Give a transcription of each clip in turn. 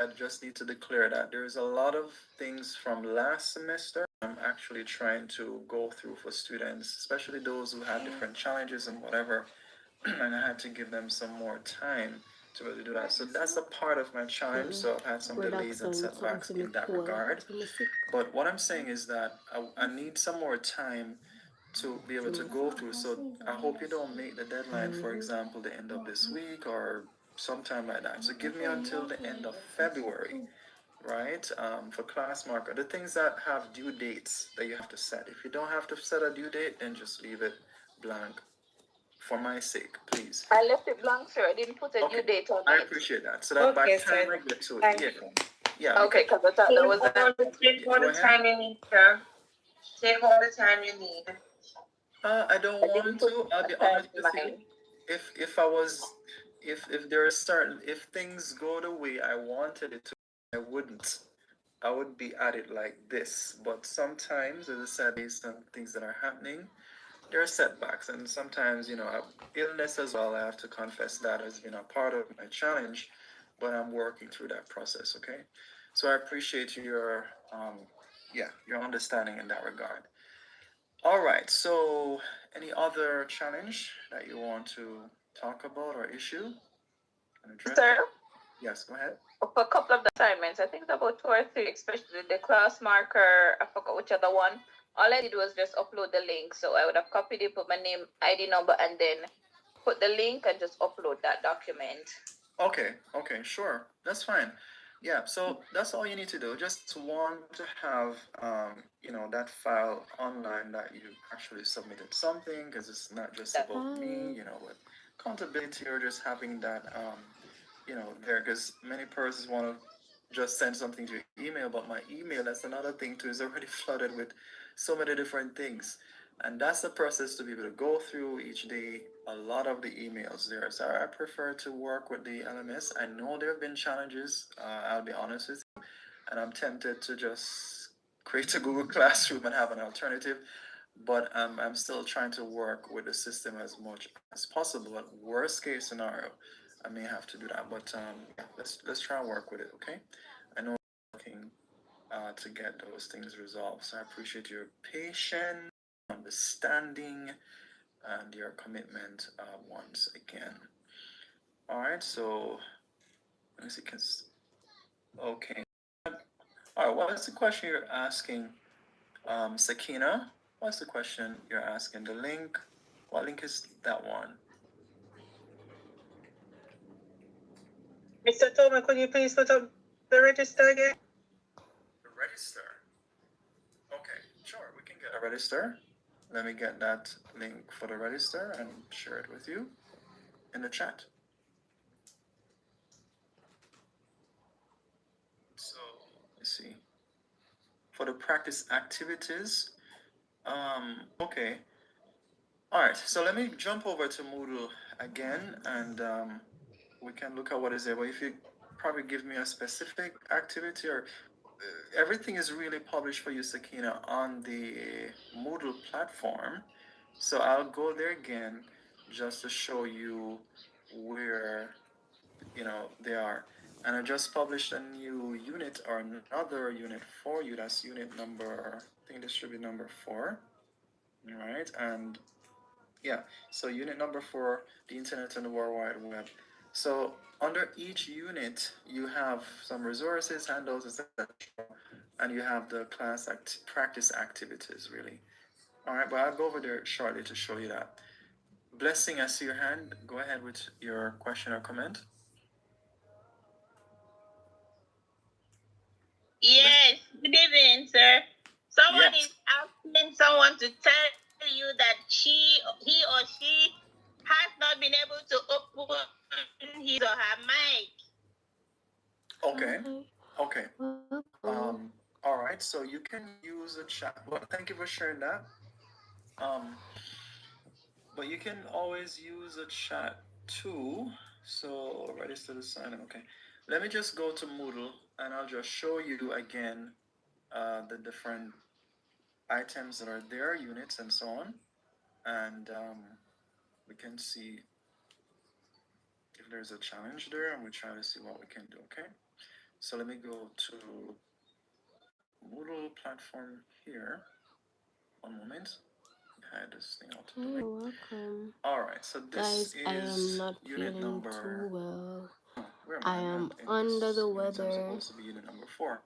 I just need to declare that there's a lot of things from last semester I'm actually trying to go through for students, especially those who had different challenges and whatever, and I had to give them some more time to really do that. So that's a part of my challenge. So I've had some delays and setbacks in that regard. But what I'm saying is that I need some more time to be able to go through. So I hope you don't make the deadline, for example, the end of this week or sometime like that. So give me until the end of February, right? For class marker, the things that have due dates that you have to set. If you don't have to set a due date, then just leave it blank for my sake, please. I left it blank, sir. I didn't put a due date on I it. appreciate that. So that by the time I get to it, yeah. Okay, because I thought that was take all the time you need, sir. Take all the time you need. I don't want to. I'll be honest with you. If I was, if there are certain, if things go the way I wanted it to, I wouldn't. I would be at it like this. But sometimes, as I said, based on things that are happening, there are setbacks, and sometimes, illness as well. I have to confess that has been a part of my challenge, but I'm working through that process. Okay, so I appreciate your, your understanding in that regard. All right. So, any other challenge that you want to talk about or issue and address? Sir? Yes, go ahead. For a couple of the assignments, I think it's about 2 or 3, especially the class marker. I forgot which other one. All I did was just upload the link. So I would have copied it, put my name, ID number, and then put the link and just upload that document. Okay, sure. That's fine. Yeah, so that's all you need to do. Just want to have, that file online that you actually submitted something, because it's not just about me, but accountability or just having that, there, because many persons want to just send something to your email, but my email, that's another thing too, is already flooded with so many different things. And that's the process to be able to go through each day, a lot of the emails there. So I prefer to work with the LMS. I know there have been challenges, I'll be honest with you, and I'm tempted to just create a Google Classroom and have an alternative. But I'm still trying to work with the system as much as possible. At worst case scenario, I may have to do that. But yeah, let's try and work with it. Okay, I know we're working to get those things resolved. So I appreciate your patience, understanding, and your commitment once again. All right, so let me see. Okay. All right, what is the question you're asking, Sakina? What's the question you're asking? The link? What link is that one? Mr. Toma, could you please put up the register again? The register. Okay, sure, we can get a register. Let me get that link for the register and share it with you in the chat. So let's see. For the practice activities, okay. All right, so let me jump over to Moodle again, and we can look at what is there. But if you probably give me a specific activity, or everything is really published for you, Sakina, on the Moodle platform. So I'll go there again just to show you where they are. And I just published a new unit or another unit for you. That's unit number, I think this should be number 4. All right, and yeah, so unit number 4, the internet and the World Wide Web. So under each unit, you have some resources, handles, etc., and you have the practice activities, really. All right, but I'll go over there shortly to show you that. Blessing, I see your hand. Go ahead with your question or comment. Yes, good evening, sir. Someone is asking someone to tell you that he or she has not been able to open his or her mic. Okay. All right. So you can use a chat. Well, thank you for sharing that. Um, but you can always use a chat too. So register to sign in. Okay. Let me just go to Moodle and I'll just show you again the different items that are there, units and so on, and we can see if there's a challenge there, and we try to see what we can do. Okay. So let me go to Moodle platform here. One moment. I had this thing out of the way. Welcome. All right, so Guys, this I am is not unit feeling number. too well. Where am I I? am In under this the unit, I'm weather. supposed to be unit number 4.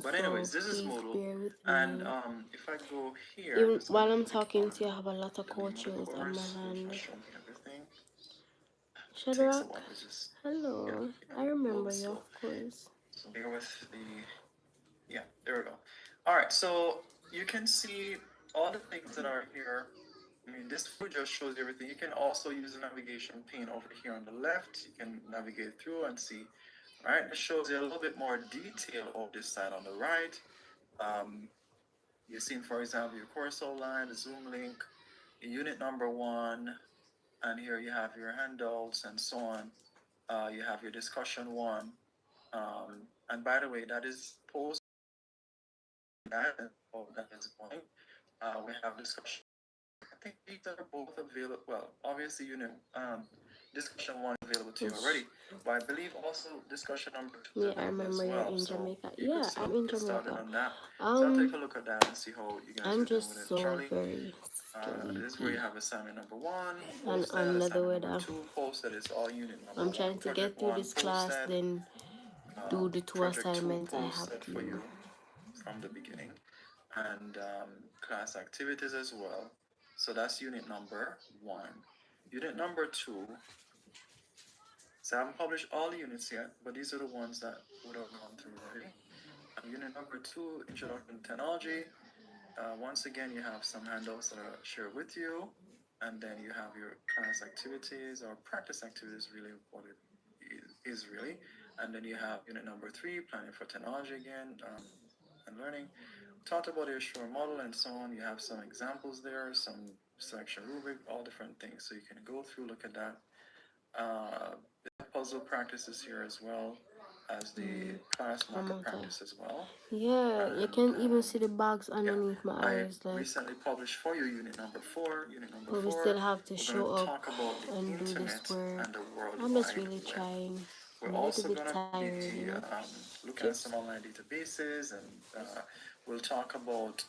But So anyways, this is please Moodle, bear with and me. if I go here, Even just while I'm click talking on to you, I have a lot of the name of the coaches on my course, which will hand. show me everything. Takes a Shadrach, while, which is hello. I a little remember bit you, slow. of course. So bear with the there we go. All right, so you can see all the things that are here. I mean, this view just shows you everything. You can also use the navigation pane over here on the left. You can navigate through and see. All right, it shows you a little bit more detail of this side on the right. You're seeing, for example, your course outline, the Zoom link, unit number 1, and here you have your handouts and so on. You have your discussion 1. And by the way, that is post that and all that is going. We have discussion. I think these are both available. Well, obviously, discussion 1 is available to you already, but I believe also discussion number 2 is Yeah, I available as remember you're well. in So Jamaica. you could Yeah, still I'm in get started Jamaica. on that. So I'll take a look at that and see how you guys I'm are doing with just it. so Charlie, very this is where you sleepy have assignment number 1 and posted, under the assignment number weather. 2 posted. It's all unit number I'm 1, trying to project get through 1 this class, posted, then do the 2 project 2 assignments I have posted to for do. you from the beginning, and class activities as well. So that's unit number 1. Unit number 2. So I haven't published all the units yet, but these are the ones that would have gone through already. Unit number 2, Introduction to Technology. Once again, you have some handouts that are shared with you, and then you have your class activities or practice activities, really what it is really. And then you have unit number 3, Planning for Technology again, and learning. We talked about your short model and so on. You have some examples there, some selection rubric, all different things. So you can go through, look at that. Puzzle practices here as well as the class marker practice as well. Yeah, And, you can even see the bugs underneath my I eyes. Like, recently published for you unit number 4. Unit number but 4. we still have to We're show going to up talk about the and do this internet work. and the World I'm just Wide really Web. trying. We're I'm a little also bit going to be tired, you know. looking at some online databases, and we'll talk about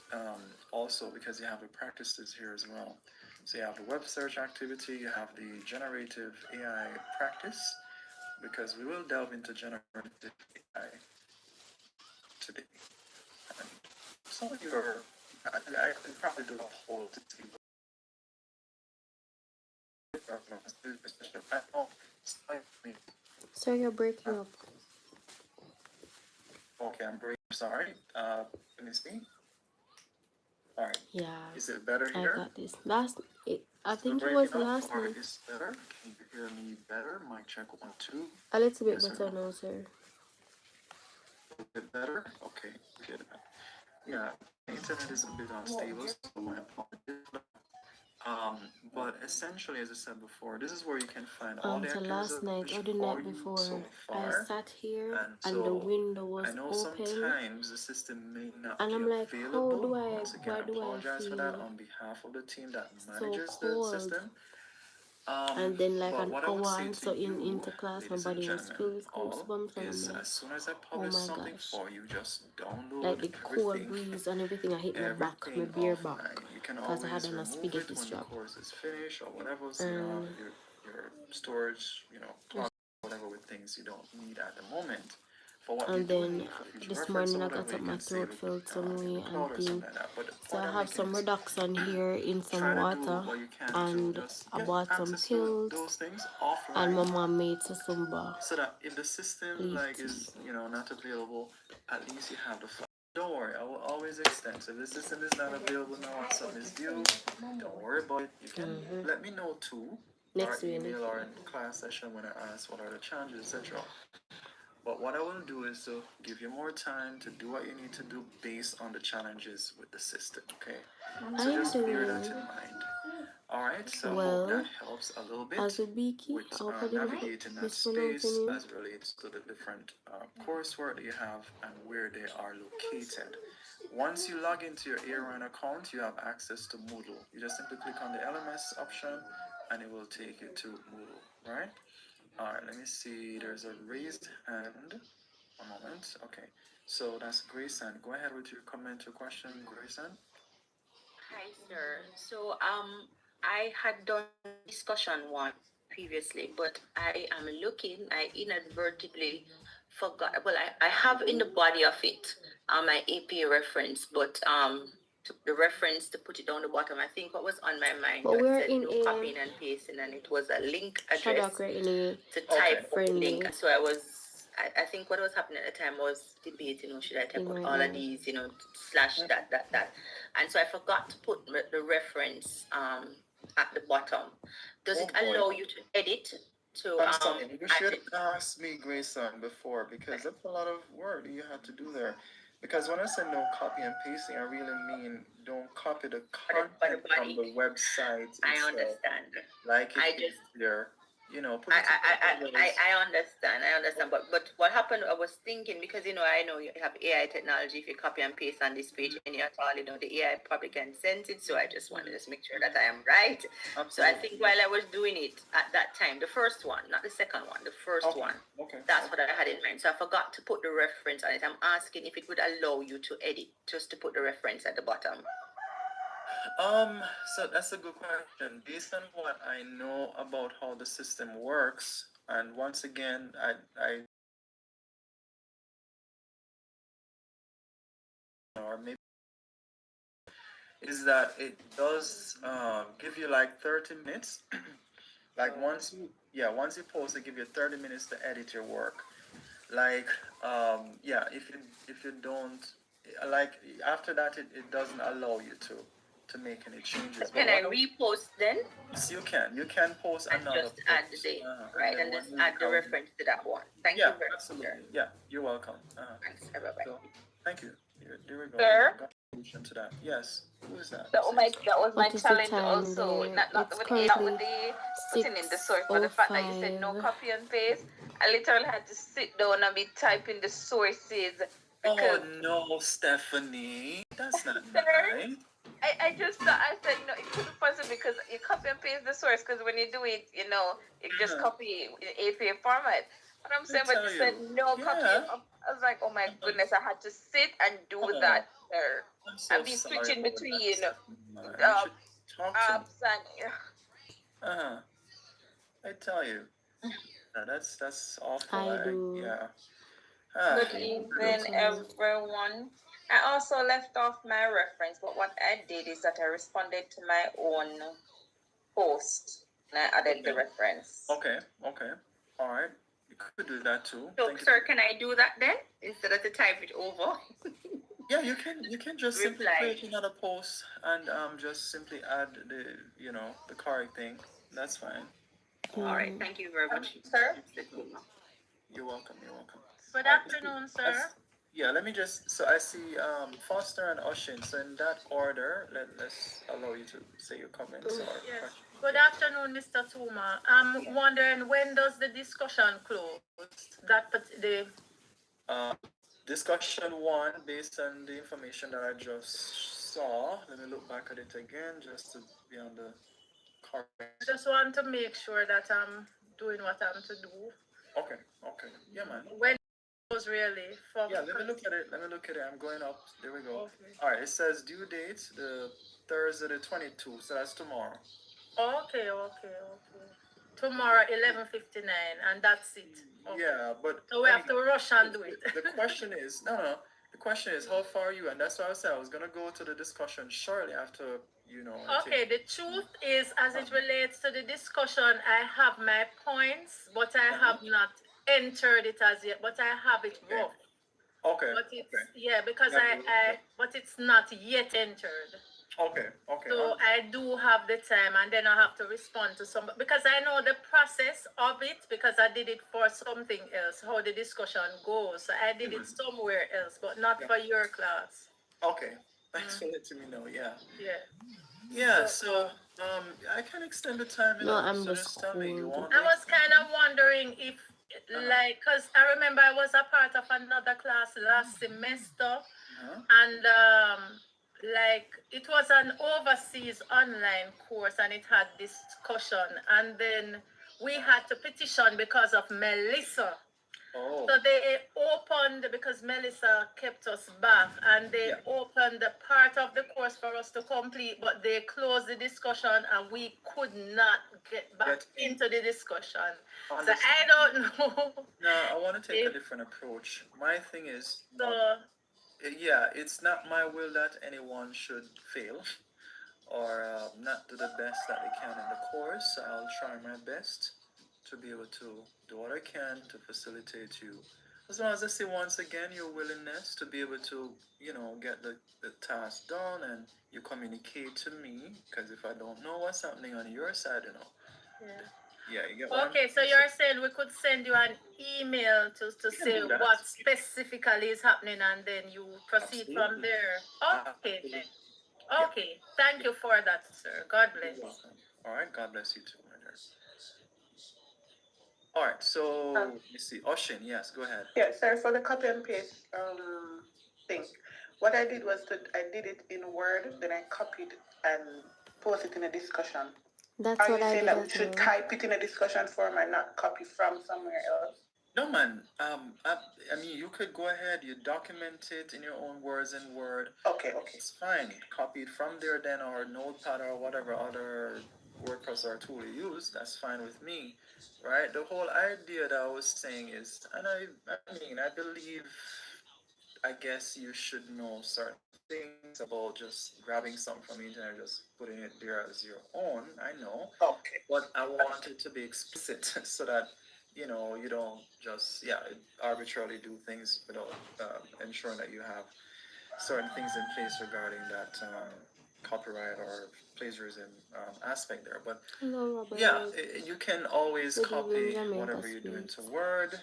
also, because you have the practices here as well. So you have the web search activity, you have the generative AI practice, because we will delve into generative AI today. And some of you are, I could probably do a poll to see So you're breaking up. Okay, I'm breaking. Sorry. Let me see. All right. Yeah. Is it better here? I got this. I Still think it was breaking up, last or night. is better? Can you hear me better? Mic check 1, 2. A little bit Yes or better no? now, sir. A little bit better. Okay. Good. Yeah, the internet is a bit unstable, so my apologies. Um, but essentially, as I said before, this is where you can find all the So activities last night or the for night you before, so I far. sat here And and the so window I was know open, sometimes the system may not and be I'm like, available. Once again, why I do I apologize for that feel on behalf of the team that so manages the cold? system. And then like But an what I would hour say and to so you, into class, my ladies and body was gentlemen, filled with all goosebumps, and I'm is like, as soon as I oh publish my something gosh. for you, just Like download the cold everything, breeze and everything, I hit my back, my everything bare back, offline. You can because I had always on a remove it spaghetti when the strap. course is finished or whatever, so you don't And have your storage, clogged, whatever with things you don't need at the moment. For what you do then need for future this reference morning or I whatever, got you up, my can save throat it felt some in the way cloud and or thing. something like that. But the So point I I'm have making some is reduction here in some try to do water, what you can and to just I get bought some access to pills, those things and my offline, mom made some so that if the system leaf like tea. is not available, at least you have the file. Don't worry, I will always extend. So if the system is not available now and something is due, don't worry about it. You can let me know too, or Next week. email or in class session when I ask what are the challenges, etc. But what I will do is to give you more time to do what you need to do based on the challenges with the system, okay? So just bear that in mind. Alright, so I hope that helps a little bit with navigating that space as it relates to the different coursework that you have and where they are located. Once you log into your Airline account, you have access to Moodle. You just simply click on the LMS option and it will take you to Moodle, right? Alright, let me see. There's a raised hand. One moment. Okay. So that's Grayson. Go ahead with your comment or question, Grayson. Hi, sir. So, I had done discussion one previously, but I am looking, I inadvertently forgot. Well, I have in the body of it, my APA reference, but the reference to put it down the bottom. I think what was on my mind But that we're said in no a copying and pasting, and it was a link address Shadow, we're in a to Okay. type up the link. friendly And so I think what was happening at the time was debating, should I type thing out right all of now. these, slash that. And so I forgot to put the reference at the bottom. Does it Oh boy. allow you to edit to I'm sorry. You add should it? ask me, Grayson, before because that's a lot of work you have to do there. Because when I say no copy and pasting, I really mean don't copy the By the content from body? the website I itself. understand. Like I it is just there. Put it in I understand. But what happened? I was thinking because I know you have AI technology. If you copy and paste on this page and you're all, the AI probably can sense it. So I just wanted to make sure that I am right. Absolutely. So I think while I was doing it at that time, the first one, not the second one, the first one, Okay. that's what I had in mind. So I forgot to put the reference on it. I'm asking if it would allow you to edit, just to put the reference at the bottom. So that's a good question. Based on what I know about how the system works, and once again, I or maybe is that it does give you like 30 minutes. Like once you post, it give you 30 minutes to edit your work. Like yeah, if you don't like after that, it doesn't allow you to make any changes. Can I repost then? Yes, you can post And another just add post. the And then and when just you add the have reference to that one. Thank yeah, you very much, absolutely. sir. Yeah, you're welcome. Thanks, everybody. So, thank you. There we go. Sir? Got a solution to that. Yes. Who is that? That was my What is the challenge time also. there? Not It's with A, not with currently the putting in the source, but the fact that you said no 6:05. copy and paste. I literally had to sit down and be typing the sources Oh because no, Stephanie, that's not sir, right. I just thought I said it couldn't possibly because you copy and paste the source because when you do it, you just copy in APA format. But I'm saying, but you said no copy. I was like, oh my goodness, I had to sit and do that, sir. I'm so And be sorry switching about between that. You should talk to me. apps and I tell you, that's awful. I do. Yeah. good evening, everyone. I also left off my reference, but what I did is that I responded to my own post and I added the reference. Okay. All right. You could do that too. So, sir, can I do that then instead of to type it over? Yeah, you can just simply create another post and just simply add the correct thing. That's fine. All right. Thank you very much, sir. You're welcome. Good afternoon, sir. Yeah, let me just so I see Foster and Oshin. So in that order, let's allow you to say your comments or Yes. questions. Good afternoon, Mr. Tuma. I'm wondering when does the discussion close? Discussion one, based on the information that I just saw. Let me look back at it again just to be on the correct. Just want to make sure that I'm doing what I'm to do. Okay. Yeah, man. When it was really for Yeah, let me look at it. I'm going up. There we go. Okay. All right, it says due date the Thursday the 22, so that's tomorrow. Okay. Tomorrow 11:59, and that's it. Okay. Yeah, but so we have to rush and do it. The question is no. The question is how far are you, and that's why I said I was gonna go to the discussion shortly after Okay, the truth is, as it relates to the discussion, I have my points, but I have not entered it as yet. But I have it rough. Okay. But it's because but it's not yet entered. Okay. So I do have the time, and then I have to respond to some because I know the process of it because I did it for something else. How the discussion goes, so I did it somewhere else, but not for your class. Okay. Thanks for letting me know. Yeah. Yeah. So I can extend the time. No, I'm so just tell me you cold. want. I was kind of wondering if, because I remember I was a part of another class last semester, and it was an overseas online course, and it had discussion, and then we had to petition because of Melissa. Oh. So they opened, because Melissa kept us back, and they opened the part of the course for us to complete, but they closed the discussion and we could not get back into the discussion. So I don't know. No, I want to take a different approach. My thing is, yeah, it's not my will that anyone should fail or not do the best that they can in the course. I'll try my best to be able to do what I can to facilitate you. As long as I see once again your willingness to be able to, get the task done and you communicate to me, because if I don't know what's happening on your side, yeah, you get Okay, so you're saying we could send you an email to say what specifically is happening, and then you proceed from there. Okay, then. Okay, thank you for that, sir. God bless. You're welcome. All right, God bless you too, my dear. All right, so let me see. Oshin, yes, go ahead. Yeah, sorry for the copy and paste thing. What I did was I did it in Word, then I copied and posted it in a discussion. That's Are what you I saying did that we as should well. type it in a discussion form and not copy from somewhere else? No, man. I mean, you could go ahead. You document it in your own words in Word. Okay. It's fine. Copy it from there, then, or Notepad, or whatever other word processor tool you use. That's fine with me, right? The whole idea that I was saying is, and I mean, I believe, I guess you should know certain things about just grabbing something from the internet, just putting it there as your own. I know. Okay. But I wanted to be explicit so that you don't just arbitrarily do things without ensuring that you have certain things in place regarding that copyright or plagiarism aspect there. But Hello, Robert. yeah, you can always Good evening, copy Jamaica whatever you're doing to Spirits. Word,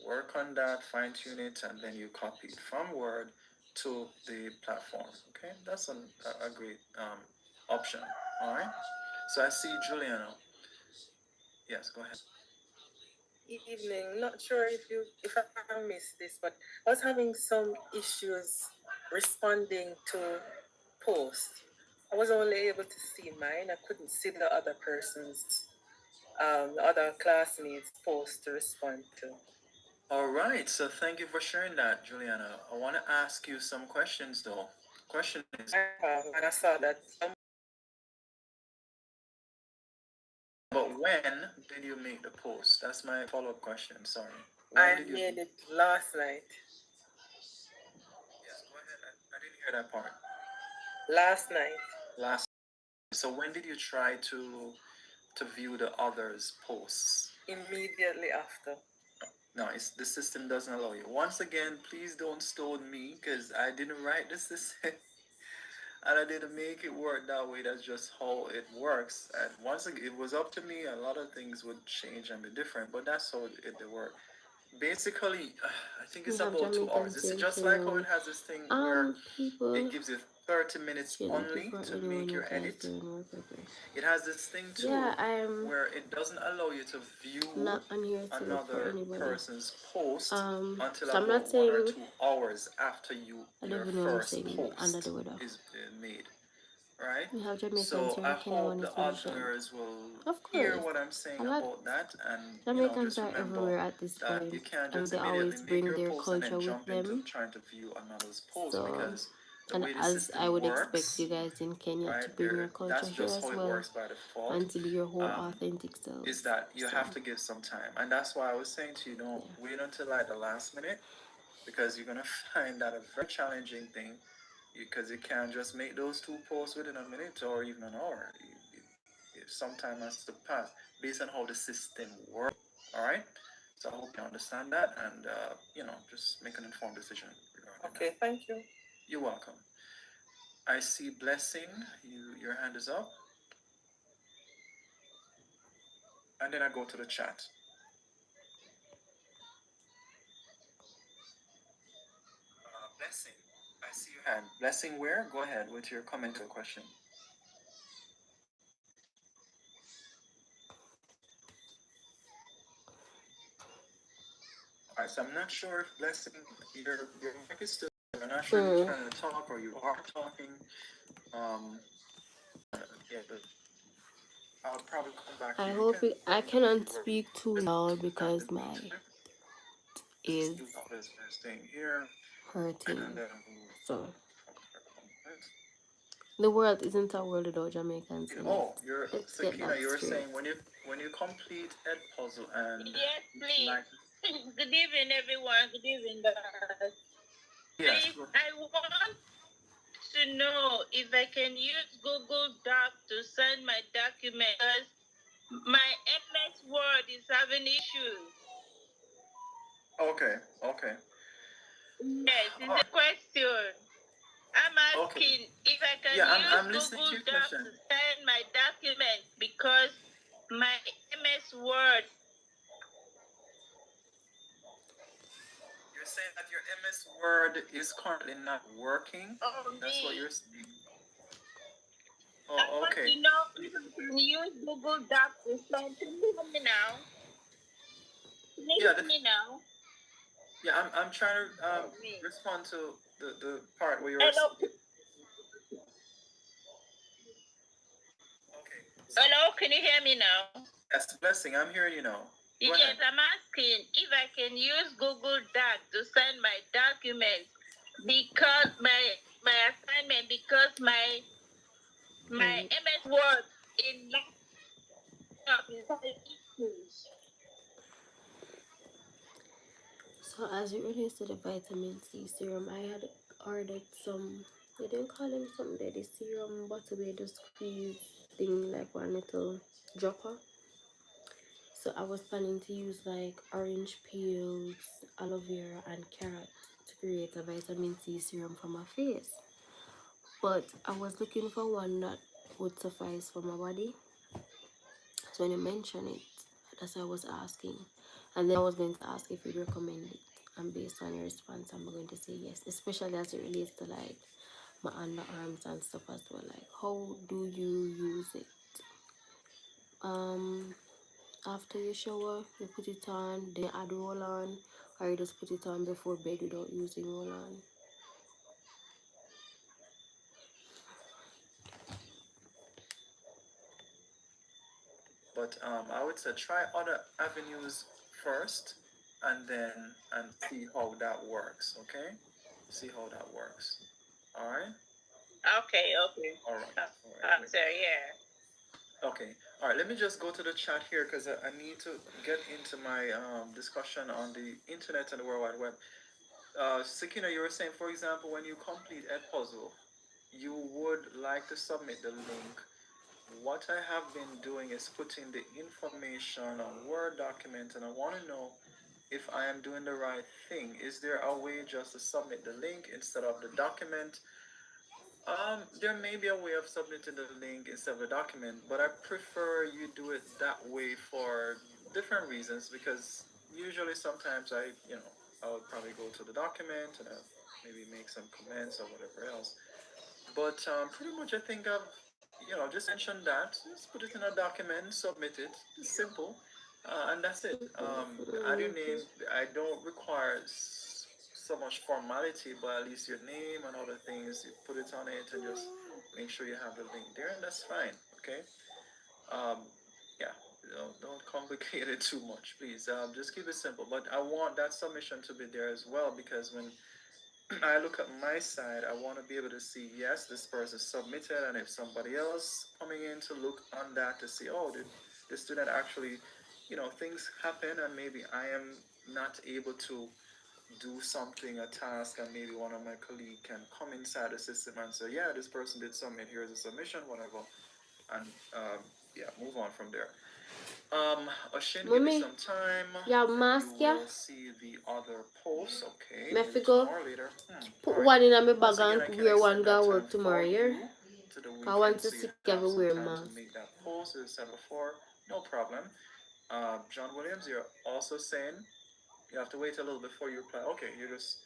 work on that, fine tune it, and then you copy it from Word to the platform. Okay, that's a great option. All right. So I see Juliana. Yes, go ahead. Evening. Not sure if I missed this, but I was having some issues responding to posts. I was only able to see mine. I couldn't see the other person's, the other classmates' post to respond to. All right. So thank you for sharing that, Juliana. I want to ask you some questions, though. Question is, And I saw that some. but when did you make the post? That's my follow-up question. Sorry. I made it last night. Yes, go ahead. I didn't hear that part. Last night. Last. So when did you try to view the others' posts? Immediately after. No, the system doesn't allow you. Once again, please don't stone me because I didn't write the system. And I didn't make it work that way. That's just how it works. And once again, it was up to me, a lot of things would change and be different. But that's how it worked. Basically, I think it's about 2 hours. It's just like how it has this thing where people, it gives you 30 minutes only to make your edit. It has this thing too where it doesn't allow you to view another person's post until so about 1 or 2 hours after your first post is made. Right? So I hope the others will hear what I'm saying about that, and just remember that you can't just immediately make your post and then jump into trying to view another's post, because the way the system works, you guys in Kenya right? to bring your That's culture here just as how it well works by default. and to be your whole authentic self. Is that you have to give some time, and that's why I was saying to you, don't wait until like the last minute, because you're gonna find that a very challenging thing, because you can't just make those 2 posts within a minute or even an hour. Some time has to pass based on how the system works. All right. So I hope you understand that, and just make an informed decision regarding Okay, that. thank you. You're welcome. I see Blessing. Your hand is up, and then I go to the chat. Blessing, I see your hand. Blessing, where? Go ahead with your comment or question. All right, so I'm not sure if Blessing, your mic is still. I'm not sure if you're trying to talk or you are talking. Yeah, but I'll probably come back to I you. hope I cannot speak too loud because is This thing here, and hurting. then So the world isn't a world without Jamaicans in it. oh, you're Let's get Sakina. that You were straight. saying when you complete Ed puzzle and Yes, please. like Good evening, everyone. Good evening, guys. yes, Please, I want to know if I can use Google Doc to send my document because my MS Word is having issues. okay, okay, Yes, all it's right, a question. I'm okay. asking if I can Yeah, use I'm listening to Google your Doc question. to send my documents because my MS Word. You're saying that your MS Word is currently not working. Oh, That's what me. you're saying. I Oh, want okay. to know if I can use Google Doc to send. Can you hear me now? Can you Yeah, hear me now? yeah. I'm trying to Oh, me. respond to the part where you were. Hello, Okay. So hello, can you hear me now? yes, blessing. I'm hearing you now. Go Yes, ahead. I'm asking if I can use Google Doc to send my documents because my assignment because my MS Word in laptop is having issues. So as it relates to the vitamin C serum, I had ordered some. They didn't call them something. They the serum bottle where the squeeze thing like one little dropper. So I was planning to use like orange peels, aloe vera, and carrot to create a vitamin C serum for my face. But I was looking for one that would suffice for my body. So when you mention it, that's why I was asking. And then I was going to ask if you'd recommend it. And based on your response, I'm going to say yes, especially as it relates to like my underarms and stuff as well. Like, how do you use it? Um, After you shower, you put it on, then you add roll on, or you just put it on before bed without using roll on. But I would say try other avenues first, and then and see how that works. Okay, see how that works. All right. Okay, okay. All right. All right. Great. Sir, yeah. Okay. All right. Let me just go to the chat here because I need to get into my discussion on the internet and the World Wide Web. Sakina, you were saying, for example, when you complete a puzzle, you would like to submit the link. What I have been doing is putting the information on Word document, and I want to know if I am doing the right thing. Is there a way just to submit the link instead of the document? There may be a way of submitting the link instead of the document, but I prefer you do it that way for different reasons because usually sometimes I would probably go to the document and maybe make some comments or whatever else. But pretty much I think I've just mentioned that. Just put it in a document, submit it. It's simple, and that's it. Add your name. I don't require so much formality, but at least your name and other things. You put it on it and just make sure you have the link there, and that's fine. Okay. Um, yeah. Don't complicate it too much, please. Just keep it simple. But I want that submission to be there as well because when I look at my side, I want to be able to see, yes, this person submitted, and if somebody else coming in to look on that to see, oh, did the student actually, things happen, and maybe I am not able to do something, a task, and maybe one of my colleague can come inside the system and say, yeah, this person did submit, here's a submission, whatever, and yeah, move on from there. Oshin, give me Mommy, some time, yeah, then you mask, yeah. will see the other posts. Okay, Me maybe figure tomorrow later. put All right. one in my bag Once again, I and can wear one extend that go time work tomorrow, for yeah? you to the I want weekend, to so you see have some everywhere time to mask. make that post. As I said before, no problem. John Williams, you're also saying you have to wait a little before you reply. Okay, you're just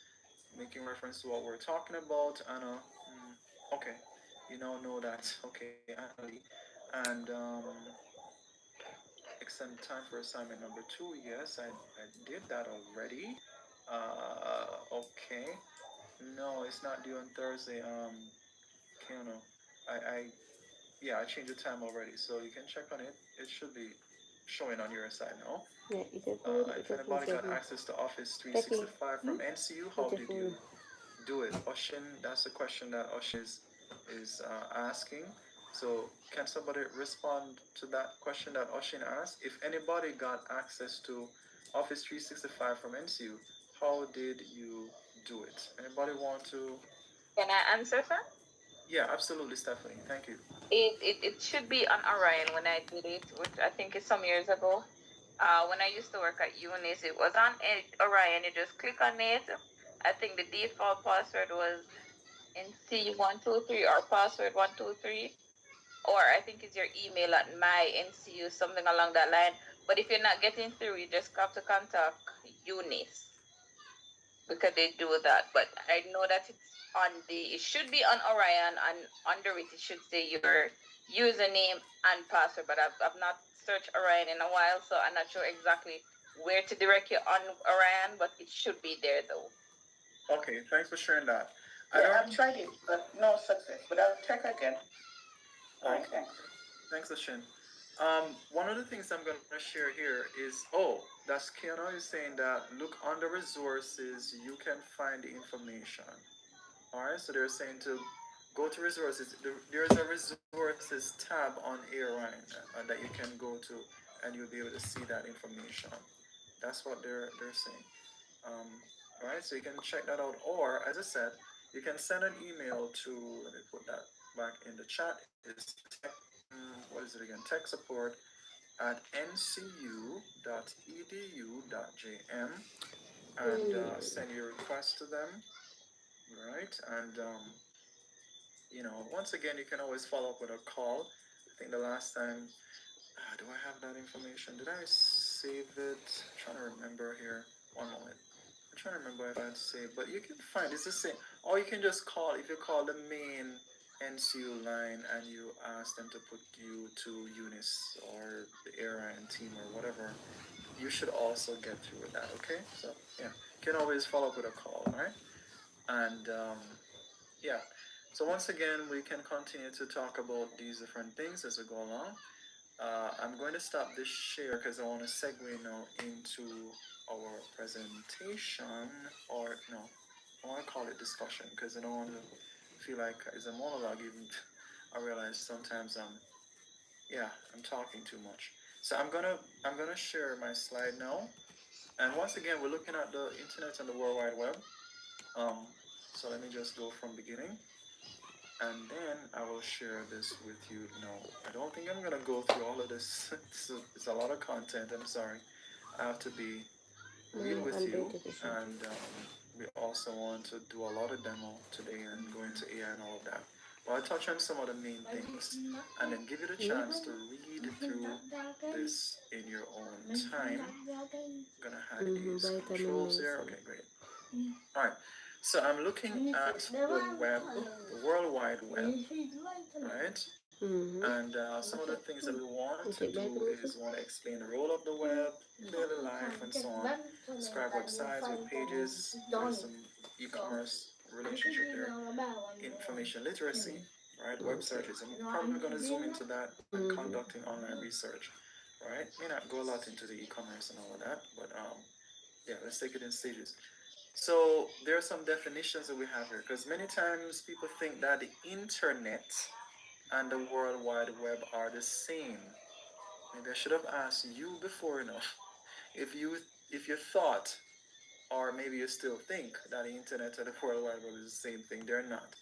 making reference to what we're talking about, Anna. Okay, you now know that. Okay, Anna Lee, and extend time for assignment number two. Yes, I did that already. Okay. No, it's not due on Thursday. Keanu, I yeah, I changed the time already, so you can check on it. It should be. showing on your side now. Yeah, it's a phone, If it's a anybody got phone. access to Office Pepe, 365 from NCU, how it's a did you phone. do it? Oshin, that's the question that Oshin is asking. So can somebody respond to that question that Oshin asked? If anybody got access to Office 365 from NCU, how did you do it? Anybody want to? Can I answer, sir? Yeah, absolutely, Stephanie. Thank you. It should be on Orion when I did it, which I think is some years ago. When I used to work at Unis, it was on Orion. You just click on it. I think the default password was NC123 or password 123, or I think it's your email at my NCU, something along that line. But if you're not getting through, you just have to contact Unis because they do that. But I know that it should be on Orion, and under it should say your username and password. But I've not searched Orion in a while, so I'm not sure exactly where to direct you on Orion, but it should be there though. Okay, thanks for sharing that. Yeah, I've tried it, but no success. But I'll check again. All right. Okay. Thanks, Ashin. One of the things I'm going to share here is, that's Kiana is saying that look under resources, you can find the information. All right, so they're saying to go to resources. There's a resources tab on Airline that you can go to, and you'll be able to see that information. That's what they're saying. Um, all right, so you can check that out, or as I said, you can send an email to. Let me put that back in the chat. Is tech, what is it again? Tech support at ncu.edu.jm, and send your request to them. Right, and once again, you can always follow up with a call. I think the last time, do I have that information? Did I save it? I'm trying to remember here. One moment. I'm trying to remember if I had saved, but you can find it's the same. Or you can just call, if you call the main NCU line and you ask them to put you to Eunice or the airline team or whatever, you should also get through with that, okay? So, yeah, you can always follow up with a call, all right? And yeah. So once again, we can continue to talk about these different things as we go along. I'm going to stop this share because I want to segue now into our presentation, or no, I want to call it discussion because I don't want to feel like it's a monologue. Even I realize sometimes I'm talking too much. So I'm gonna share my slide now, and once again, we're looking at the internet and the World Wide Web. Um, so let me just go from beginning, and then I will share this with you now. I don't think I'm gonna go through all of this. It's a lot of content. I'm sorry. I have to be real with you, and we also want to do a lot of demo today and go into AI and all of that. But I'll touch on some of the main things and then give you the chance to read through this in your own time. I'm gonna hide these controls there. Okay, great. All right. So I'm looking at the web, the World Wide Web, right? And some of the things that we want to do is want to explain the role of the web, daily life, and so on. Describe websites, web pages. There's some e-commerce relationship there. Information literacy, right? Web searches. I'm probably going to zoom into that and conducting online research, right? May not go a lot into the e-commerce and all of that, but yeah, let's take it in stages. So there are some definitions that we have here because many times people think that the internet and the World Wide Web are the same. Maybe I should have asked you before enough if you thought, or maybe you still think that the internet and the World Wide Web is the same thing. They're not,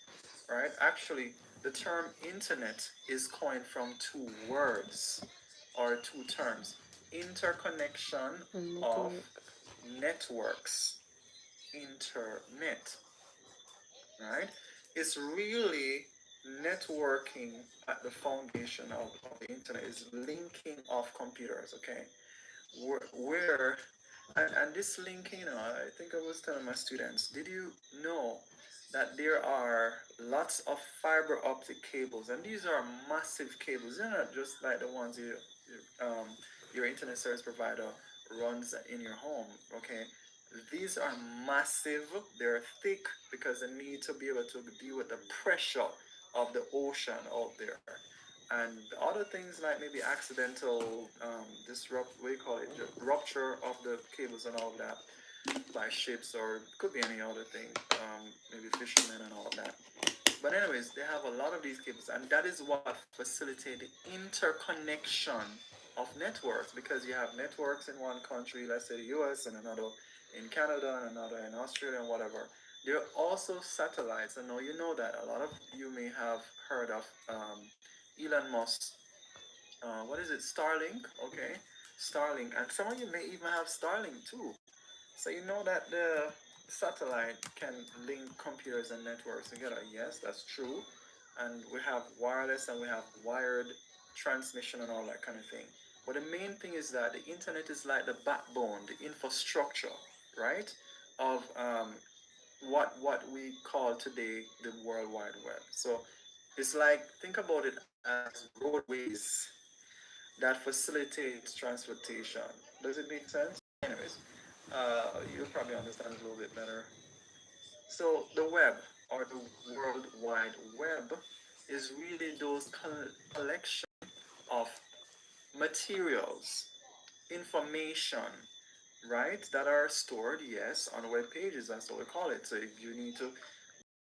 right? Actually, the term internet is coined from two words or two terms: interconnection of networks. Internet, right? It's really networking at the foundation of the internet, is linking of computers, okay? Where and this linking, I think I was telling my students, did you know that there are lots of fiber optic cables, and these are massive cables. They're not just like the ones your internet service provider runs in your home, okay? These are massive, they're thick because they need to be able to deal with the pressure of the ocean out there. and other things like maybe accidental disrupt, what do you call it, rupture of the cables and all of that by ships, or could be any other thing, maybe fishermen and all of that. But anyways, they have a lot of these cables, and that is what facilitate the interconnection of networks, because you have networks in one country, let's say the US, and another in Canada, and another in Australia, and whatever. There are also satellites. I know you know that. A lot of you may have heard of Elon Musk. What is it? Starlink. Okay, Starlink, and some of you may even have Starlink too. So you know that the satellite can link computers and networks together. Yes, that's true. And we have wireless and we have wired transmission and all that kind of thing. But the main thing is that the internet is like the backbone, the infrastructure, right, of what we call today the World Wide Web. So it's like, think about it as roadways that facilitates transportation. Does it make sense? Anyways, you'll probably understand it a little bit better. So the web, or the World Wide Web, is really those collection of materials, information, right, that are stored, yes, on web pages. That's what we call it. So if you need to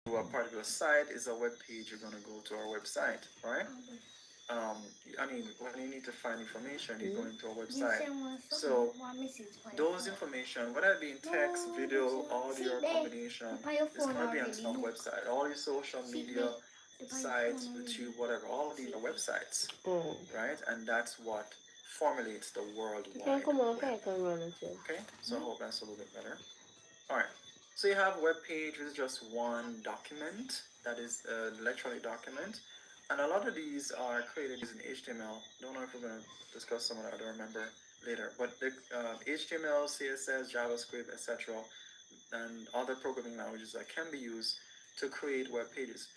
do a particular site, is a web page, you're going to go to our website, right? um, I mean, when you need to find information, you go into a website. So those information, whether it be in text, video, audio, or combination, it's gonna be on some website. All your social media sites, YouTube, whatever, all of these are websites, right? And that's what formulates the World Wide Web. Okay, so I hope that's a little bit better. All right. So you have web page is just one document that is an electronic document, and a lot of these are created using HTML. Don't know if we're going to discuss some of that. I don't remember later. But the HTML, CSS, JavaScript, etc., and other programming languages that can be used to create web pages.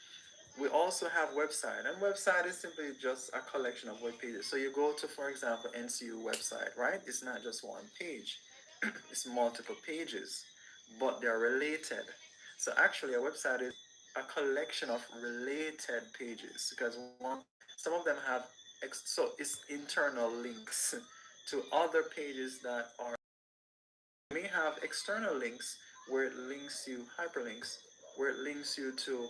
We also have website, and website is simply just a collection of web pages. So you go to, for example, NCU website, right? It's not just one page. It's multiple pages, but they're related. So actually, a website is a collection of related pages, because some of them have so it's internal links to other pages that are may have external links where it links you hyperlinks, where it links you to,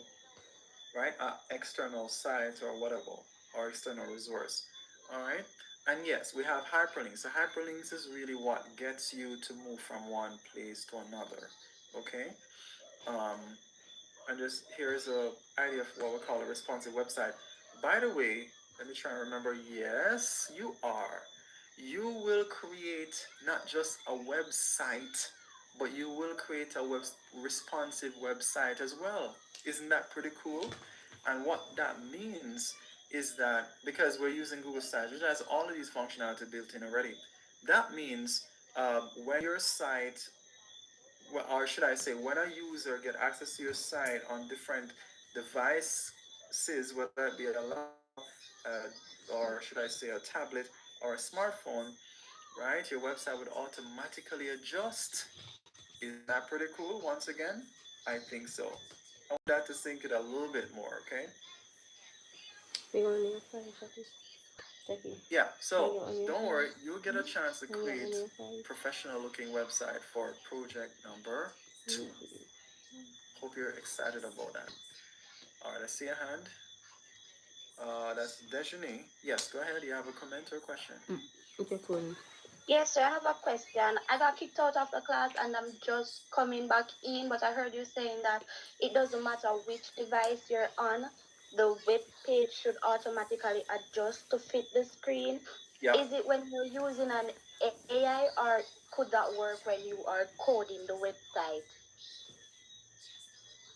right, external sites or whatever, or external resource. All right. And yes, we have hyperlinks. So hyperlinks is really what gets you to move from one place to another. Okay. um, and just here's a idea of what we call a responsive website. By the way, let me try and remember. Yes, you are. You will create not just a website, but you will create a responsive website as well. Isn't that pretty cool? And what that means is that because we're using Google Sites, which has all of these functionality built in already, that means when your site, well, or should I say, when a user get access to your site on different devices, whether it be a laptop, or should I say a tablet or a smartphone, right? Your website would automatically adjust. Isn't that pretty cool? Once again, I think so. I want that to sink it a little bit more, okay? Yeah, so don't worry, you'll get a chance to create professional looking website for project number 2. Hope you're excited about that. All right, I see a hand. That's Dejeuner. Yes, go ahead. You have a comment or question? Okay, cool. Yes, so I have a question. I got kicked out of the class and I'm just coming back in, but I heard you saying that it doesn't matter which device you're on, the web page should automatically adjust to fit the screen. Yeah. Is it when you're using an AI, or could that work when you are coding the website?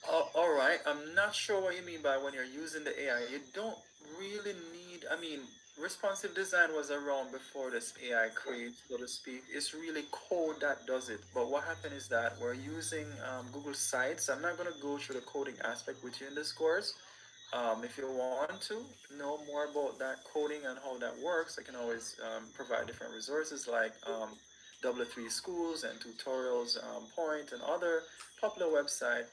Oh, all right. I'm not sure what you mean by when you're using the AI. You don't really need. I mean, responsive design was around before this AI create, so to speak. It's really code that does it. But what happened is that we're using Google Sites. I'm not gonna go through the coding aspect with you in this course. If you want to know more about that coding and how that works, I can always provide different resources like W3 Schools and Tutorials Point and other popular website.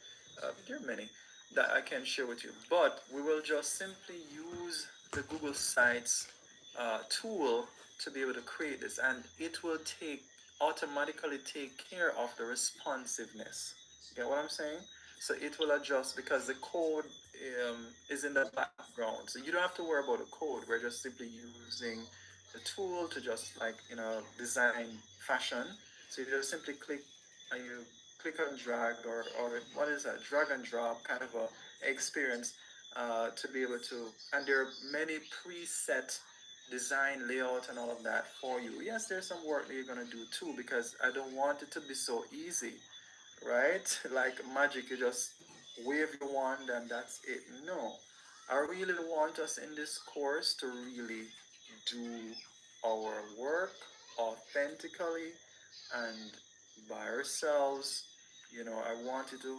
There are many that I can share with you. But we will just simply use the Google Sites tool to be able to create this, and it will automatically take care of the responsiveness. Get what I'm saying? So it will adjust because the code is in the background. So you don't have to worry about the code. We're just simply using the tool to just like in a design fashion. So you just simply click and you click and drag or what is that? Drag and drop kind of a experience to be able to, and there are many preset design layout and all of that for you. Yes, there's some work that you're gonna do too because I don't want it to be so easy, right? Like magic, you just wave your wand and that's it. No, I really want us in this course to really do our work authentically and by ourselves. You know, I want you to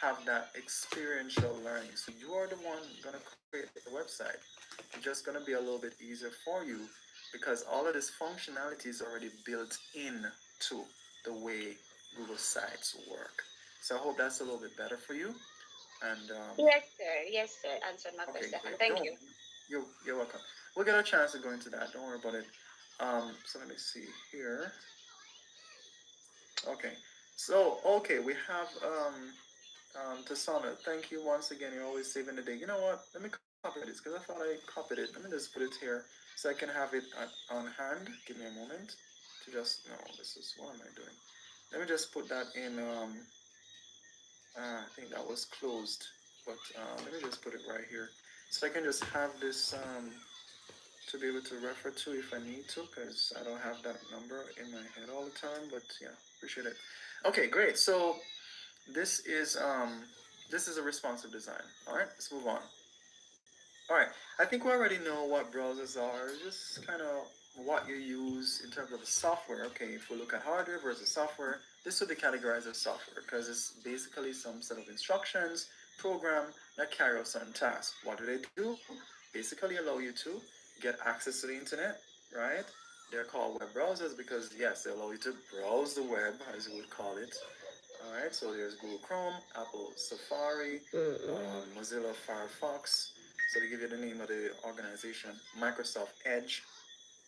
have that experiential learning. So you are the one gonna create the website. It's just gonna be a little bit easier for you because all of this functionality is already built in to the way Google Sites work. So I hope that's a little bit better for you. And Yes, sir. Yes, sir. Answered my okay, question. great. Thank Don't you. you're welcome. We'll get a chance to go into that. Don't worry about it. So let me see here. Okay. So okay, we have Tasana, thank you once again. You're always saving the day. You know what? Let me copy this because I thought I copied it. Let me just put it here so I can have it on hand. Give me a moment to just. No, this is what am I doing? Let me just put that in. I think that was closed, but let me just put it right here so I can just have this to be able to refer to if I need to because I don't have that number in my head all the time. But yeah, appreciate it. Okay, great. So this is a responsive design. All right, let's move on. All right, I think we already know what browsers are. Just kind of what you use in terms of the software. Okay, if we look at hardware versus software, this would be categorized as software because it's basically some set of instructions, program that carry out certain tasks. What do they do? Basically allow you to get access to the internet, right? They're called web browsers because yes, they allow you to browse the web, as you would call it. All right, so there's Google Chrome, Apple Safari, Mozilla Firefox. So they give you the name of the organization, Microsoft Edge.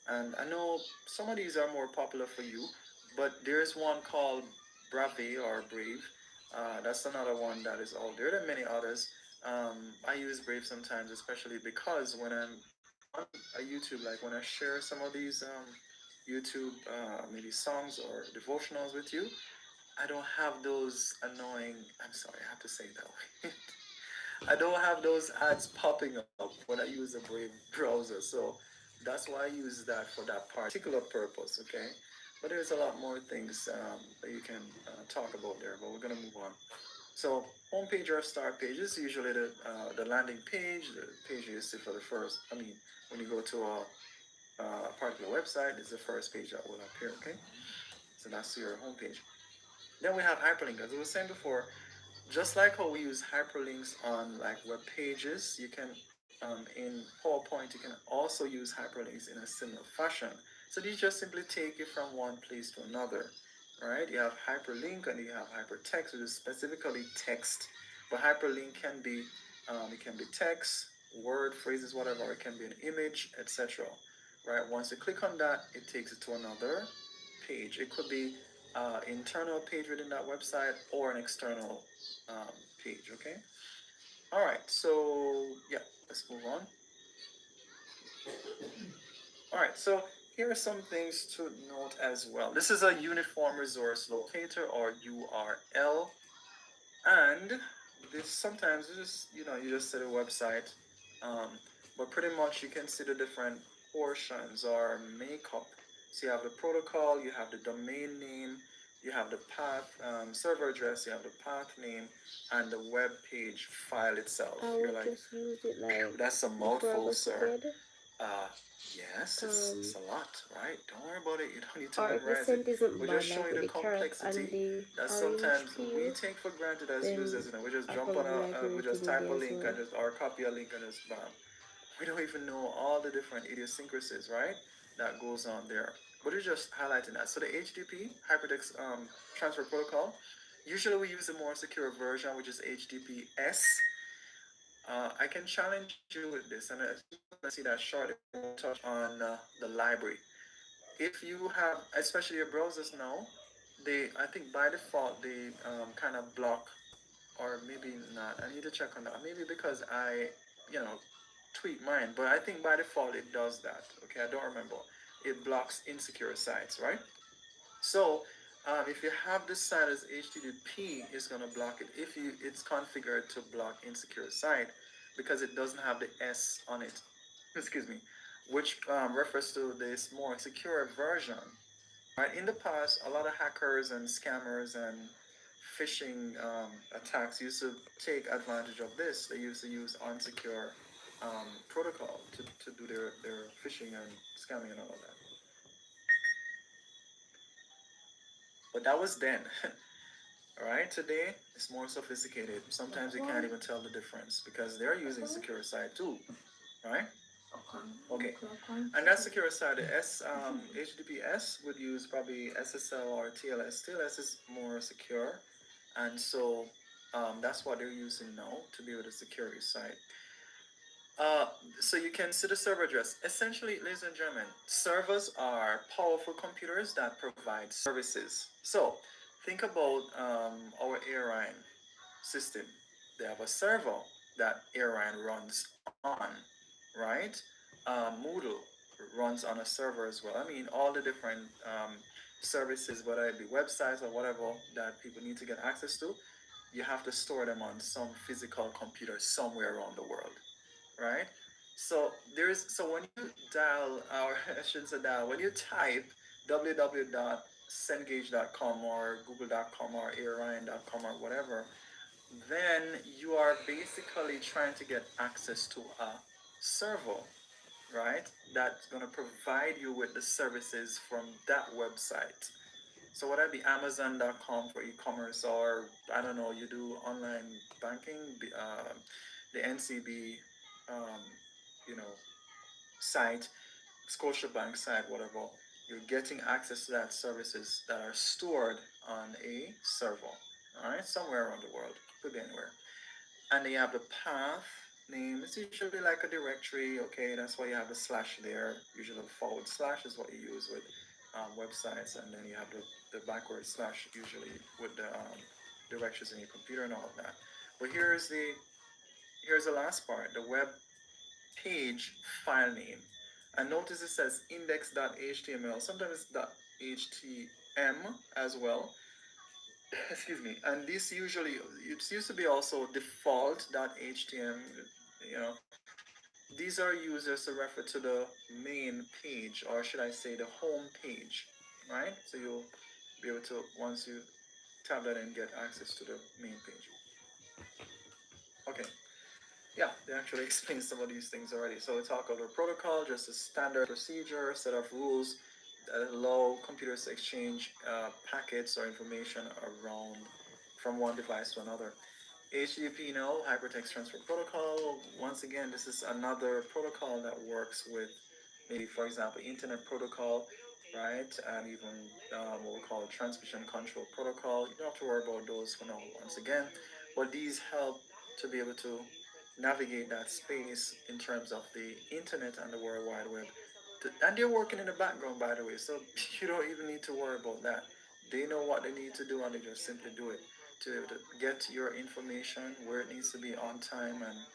And I know some of these are more popular for you, but there's one called Brave or Brave. That's another one that is out there. There are many others. I use Brave sometimes, especially because when I'm on a YouTube, like when I share some of these YouTube maybe songs or devotionals with you, I don't have those annoying. I'm sorry, I have to say it that way. I don't have those ads popping up when I use a Brave browser, so that's why I use that for that particular purpose. Okay, but there's a lot more things that you can talk about there. But we're gonna move on. So homepage or start page is usually the landing page, the page you see for the first. I mean, when you go to a particular website, it's the first page that will appear. Okay, so that's your homepage. Then we have hyperlink. As I was saying before, just like how we use hyperlinks on like web pages, you can in PowerPoint you can also use hyperlinks in a similar fashion. So these just simply take you from one place to another. Right? You have hyperlink and you have hypertext, which is specifically text. But hyperlink can be text, word, phrases, whatever. It can be an image, etc. Right? Once you click on that, it takes you to another page. It could be internal page within that website or an external um, page. Okay. All right. So yeah, let's move on. All right. So here are some things to note as well. This is a uniform resource locator or URL, and this sometimes you just you just set a website, um, but pretty much you can see the different portions or makeup. So you have the protocol, you have the domain name, you have the path server address, you have the path name, and the web page file itself. I You're would like, just use it like that's a before I mouthful, go to sir. bed. Uh, yes, it's Um, a lot, right? Don't worry about it. You don't need to or if the memorize it. scent isn't We're bad, just like showing with the the carrot and complexity the that orange sometimes we peel, take for granted as users. then You know, we just I jump on probably like we everything just in type a there as link and well. just or copy a link and just bam. We don't even know all the different idiosyncrasies, right? That goes on there. But you're just highlighting that. So the HTTP hypertext transfer protocol. Usually we use a more secure version, which is HTTPS. I can challenge you with this, and I think we're going to see that shortly when we touch on the library. If you have, especially your browsers now, they, I think by default, they kind of block, or maybe not. I need to check on that. Maybe because I, you know, tweak mine, but I think by default it does that. Okay, I don't remember. It blocks insecure sites, right? So if you have this site as HTTP, it's gonna block it. If you, it's configured to block insecure site because it doesn't have the S on it. Excuse me, which refers to this more secure version. Right? In the past, a lot of hackers and scammers and phishing attacks used to take advantage of this. They used to use unsecure protocol to do their phishing and scamming and all of that. But that was then. All right, today it's more sophisticated. Sometimes you can't even tell the difference because they're using secure side too, right? Okay, and that secure side, the HTTPS would use probably SSL or TLS. TLS is more secure, and so that's what they're using now to be able to secure your site. Uh, so you can see the server address. Essentially, ladies and gentlemen, servers are powerful computers that provide services. So think about our airline system. They have a server that airline runs on, right? Moodle runs on a server as well. I mean, all the different services, whether it be websites or whatever that people need to get access to, you have to store them on some physical computer somewhere around the world, right? So there's, so when you dial, or I shouldn't say dial, when you type www.cengage.com or google.com or airline.com or whatever, then you are basically trying to get access to a server, right? That's going to provide you with the services from that website. So whether it be Amazon.com for e-commerce, or I don't know, you do online banking, the NCB, um, you know, site, Scotiabank site, whatever, you're getting access to that services that are stored on a server, all right, somewhere around the world, could be anywhere. And then you have the path name. It's usually like a directory. Okay, that's why you have the slash there. Usually the forward slash is what you use with websites, and then you have the backward slash usually with the directions in your computer and all of that. But here's the last part, the web page file name. And notice it says index.html. Sometimes it's .htm as well. Excuse me. And this usually, it used to be also default.htm. You know, these are used to refer to the main page, or should I say the home page, right? So you'll be able to, once you tap that and get access to the main page. Okay. Yeah, they actually explain some of these things already. So it's all called a protocol, just a standard procedure, set of rules that allow computers to exchange packets or information around from one device to another. HTTP, no, Hypertext Transfer Protocol. Once again, this is another protocol that works with maybe, for example, Internet Protocol, right? And even what we call Transmission Control Protocol. You don't have to worry about those for now, once again. But these help to be able to navigate that space in terms of the Internet and the World Wide Web. And they're working in the background, by the way, so you don't even need to worry about that. They know what they need to do, and they just simply do it to be able to get your information where it needs to be on time. And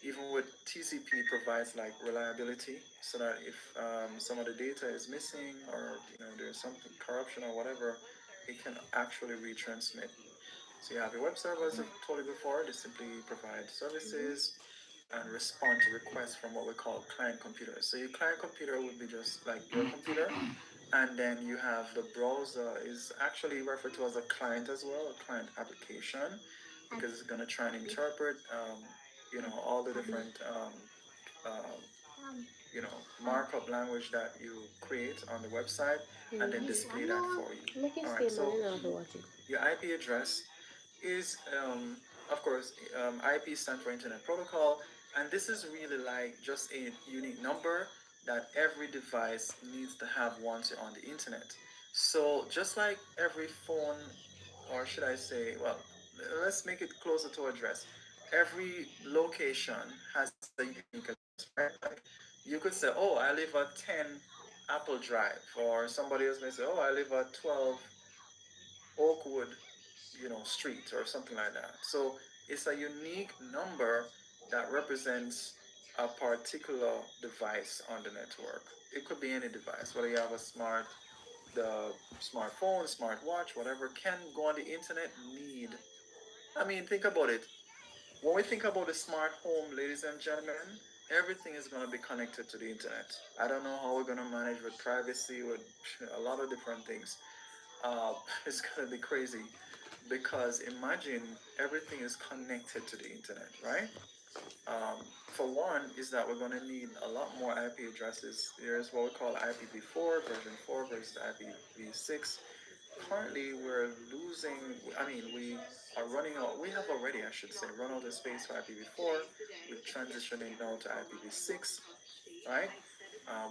even with TCP provides like reliability, so that if some of the data is missing, or there's something corruption or whatever, it can actually retransmit. So you have your web server, as I told you before. They simply provide services and respond to requests from what we call client computers. So your client computer would be just like your computer, and then you have the browser is actually referred to as a client as well, a client application, because it's going to try and interpret, all the different, markup language that you create on the website, and then display that for you. All right, so your IP address is, of course, IP stands for Internet Protocol, and this is really like just a unique number that every device needs to have once you're on the internet. So just like every phone, or should I say, well, let's make it closer to address. every location has a unique address, right? Like you could say, oh, I live at 10 Apple Drive, or somebody else may say, oh, I live at 12 Oakwood, street or something like that. So it's a unique number that represents a particular device on the network. It could be any device, whether you have the smartphone, smartwatch, whatever, can go on the internet. I mean, think about it. When we think about the smart home, ladies and gentlemen, everything is going to be connected to the internet. I don't know how we're going to manage with privacy, with a lot of different things. Uh, it's going to be crazy because imagine everything is connected to the internet, right? For one, is that we're going to need a lot more IP addresses. There's what we call IPv4, version 4 versus IPv6. Currently, we're losing, I mean, we are running out, we have already, I should say, run out of space for IPv4. We're transitioning now to IPv6, right?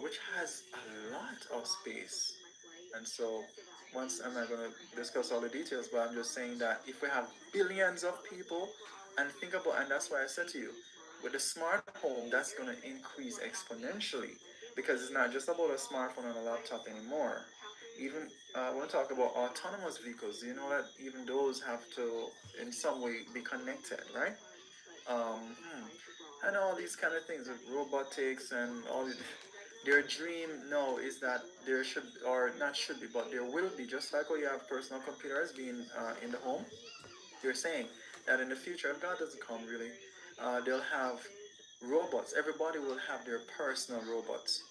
Which has a lot of space. And so, once I'm not going to discuss all the details, but I'm just saying that if we have billions of people, and think about, and that's why I said to you, with the smart home, that's going to increase exponentially because it's not just about a smartphone and a laptop anymore. Even when we talk about autonomous vehicles, you know that even those have to, in some way, be connected, right? And all these kind of things with robotics and all the, their dream now is that there should, or not should be, but there will be, just like how you have personal computers being in the home. You're saying that in the future, if God doesn't come really, they'll have robots. Everybody will have their personal robots.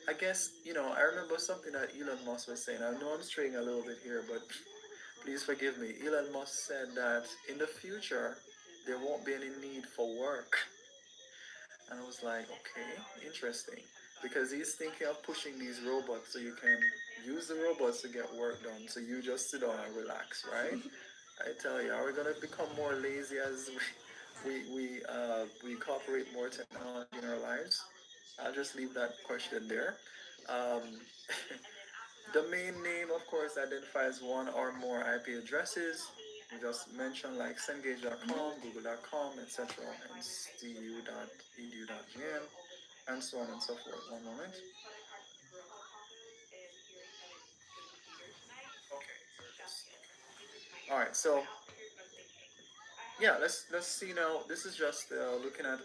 I guess, I remember something that Elon Musk was saying. I know I'm straying a little bit here, but please forgive me. Elon Musk said that in the future, there won't be any need for work. And I was like, okay, interesting. Because he's thinking of pushing these robots so you can use the robots to get work done. So you just sit down and relax, right? I tell you, are we gonna become more lazy as we incorporate more technology in our lives? I'll just leave that question there. Um, Domain name, of course, identifies one or more IP addresses. We just mentioned like cengage.com, google.com, etc., and stu.edu.gm, and so on and so forth. One moment. All right, so yeah, let's see now. This is just looking at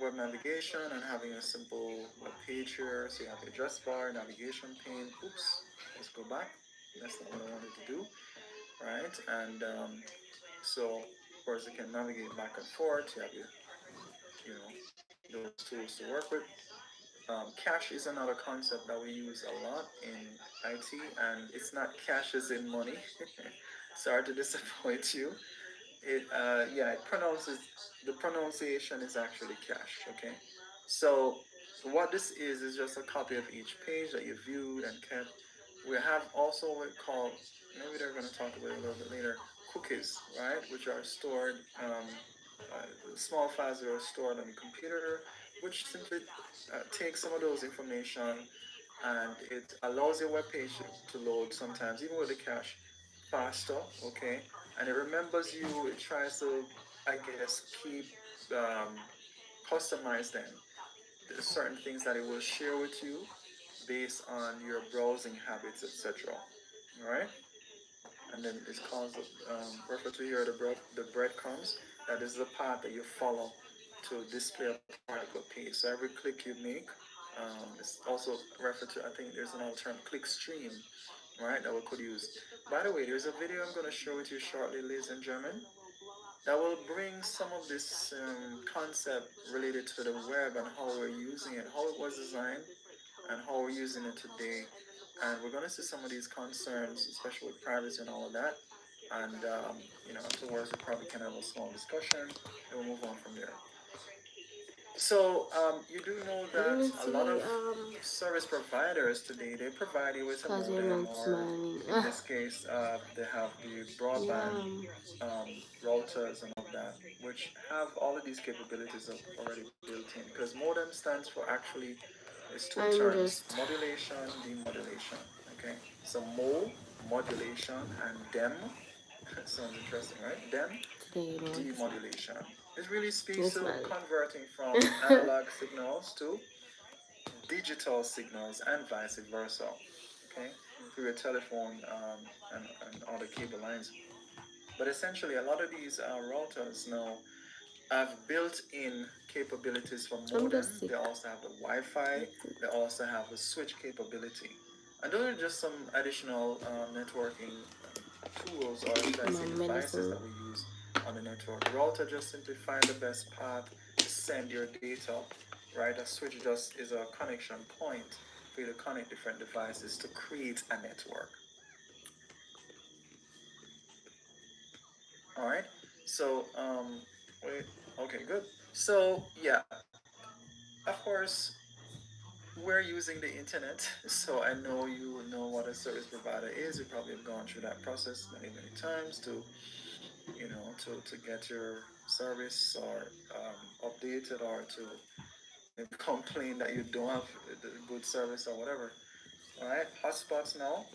web navigation and having a simple web page here. So you have the address bar, navigation pane. Oops, let's go back. That's not what I wanted to do, right? And so, of course, you can navigate back and forth. You have those tools to work with. Cache is another concept that we use a lot in IT, and it's not cash as in money. Sorry to disappoint you. It pronounces, the pronunciation is actually cache. Okay, so what this is just a copy of each page that you viewed and kept. We have also what we call, maybe they're going to talk about it a little bit later, cookies, right, which are stored, small files that are stored on the computer, which simply takes some of those information and it allows your web page to load sometimes, even with the cache, faster, okay? And it remembers you, it tries to, I guess, keep, um, customize them. There's certain things that it will share with you based on your browsing habits, etc. All right? And then it's called, refer to here the breadcrumbs. That is the path that you follow to display a particular page. So every click you make, it's also referred to, I think there's another term, click stream, right, that we could use. By the way, there's a video I'm going to share with you shortly, ladies and gentlemen, that will bring some of this concept related to the web and how we're using it, how it was designed, and how we're using it today. And we're going to see some of these concerns, especially with privacy and all of that. And, afterwards, we probably can have a small discussion and we'll move on from there. So, you do know that a lot Honestly, of service providers today, they provide you with a cause you're modem, not or smiling. in this case, they have the broadband Yeah, routers and all that, which have all of these capabilities already built in. Because modem stands for, actually, it's two I'm terms: just modulation, demodulation. Okay, so modulation, and dem sounds interesting, right? Dem today, you know what it's like. demodulation. It really speaks It's to Mali. converting from analog signals to digital signals and vice versa. Okay, through your telephone and other cable lines. But essentially, a lot of these routers now have built-in capabilities for I'm modem. just sick. They also have the Wi-Fi. They also have the switch capability. And those are just some additional networking tools, or should I My say devices, medicine. that we use on the network. Router just simply find the best path to send your data, right? A switch just is a connection point for you to connect different devices to create a network. All right. So, wait. Okay, good. So, yeah, of course, we're using the internet. So I know you know what a service provider is. You probably have gone through that process many, many times to, to get your service or updated, or to maybe complain that you don't have the good service or whatever. All right. Hotspots now.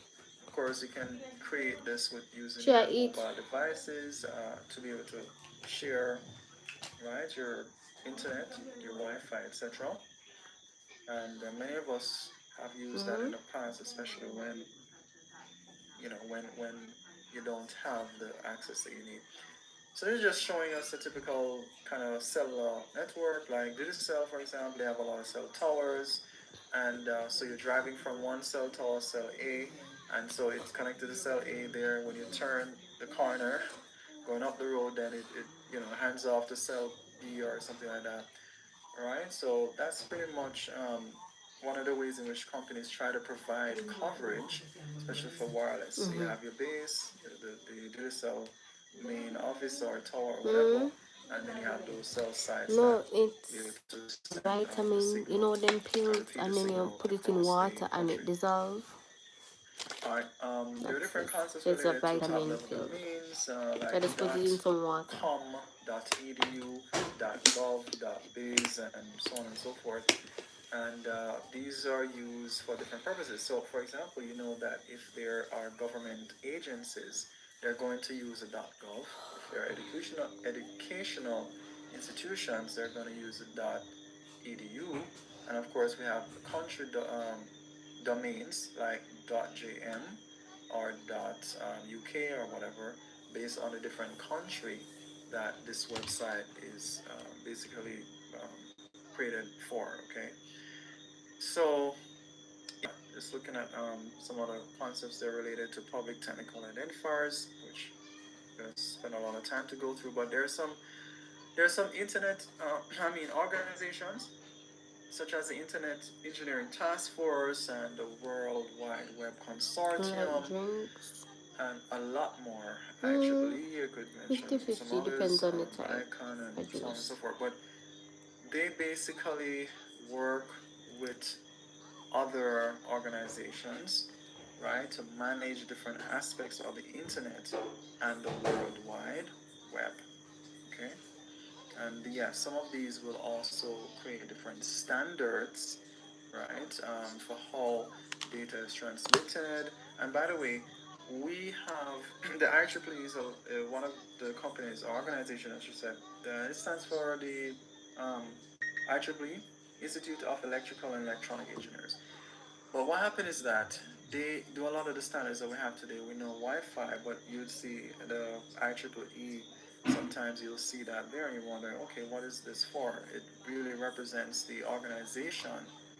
Of course, you can create this with using Should I your eat? mobile devices to be able to share, right, your internet, your Wi-Fi, etc. And many of us have used that in the past, especially when when you don't have the access that you need. So this is just showing us a typical kind of cellular network, like Digicel, for example. They have a lot of cell towers, and so you're driving from one cell tower, cell A, and so it's connected to cell A there. When you turn the corner, going up the road, then it hands off to cell B or something like that. Right? So that's pretty much one of the ways in which companies try to provide coverage, especially for wireless. So you have your base, the Digicel main office or tower or whatever, and then you have those cell sites that No, be able it's to send the vitamin. You signal know them and pills, feed the and then you signal put it in across the water and country. it dissolve. All right. There are That's different it. concepts So it's a related to top vitamin level pill. domains I like just put it in some water. .com, .edu, .gov, .biz, and so on and so forth. And these are used for different purposes. So, for example, you know that if there are government agencies, they're going to use a .gov. If there are educational institutions, they're going to use a .edu. And of course, we have country domains like .jm or .uk or whatever, based on the different country that this website is basically created for. Okay, so yeah, just looking at some other concepts that are related to public technical identifiers, which we're gonna spend a lot of time to go through. But there's some internet, organizations such as the Internet Engineering Task Force and the World Wide Web Like Consortium, drinks. and a lot more. Mm, IEEE, you could mention 50-50 some depends others, on the type ICON, and of so on and so juice. forth. But they basically work with other organizations, right, to manage different aspects of the internet and the World Wide Web. Okay, and yeah, some of these will also create different standards, right, for how data is transmitted. And by the way, we have the IEEE is one of the companies or organization, I should say. It stands for the um, IEEE Institute of Electrical and Electronic Engineers. But what happened is that they do a lot of the standards that we have today. We know Wi-Fi, but you'd see the IEEE. Sometimes you'll see that there, and you wonder, okay, what is this for? It really represents the organization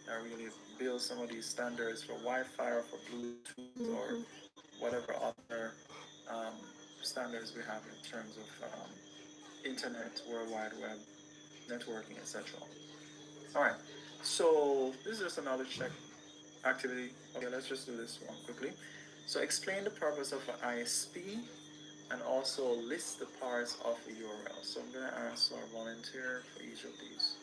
that really builds some of these standards for Wi-Fi or for Bluetooth or whatever other um, standards we have in terms of internet, World Wide Web, networking, etc. All right. So this is just a knowledge check activity. Okay, let's just do this one quickly. So explain the purpose of an ISP and also list the parts of a URL. So I'm going to ask our volunteer for each of these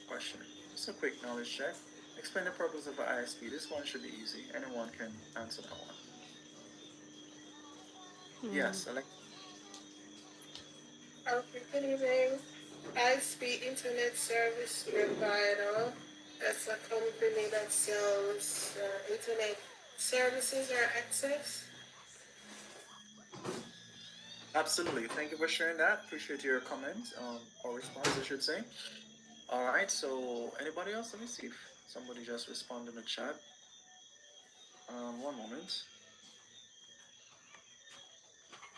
questions. Just a quick knowledge check. Explain the purpose of an ISP. This one should be easy. Anyone can answer that one. Yes, I like. Okay, good evening. ISP Internet Service Provider. That's a company that sells internet services or access. Absolutely. Thank you for sharing that. Appreciate your comment, or response, I should say. All right. So, anybody else? Let me see if somebody just responded in the chat. One moment.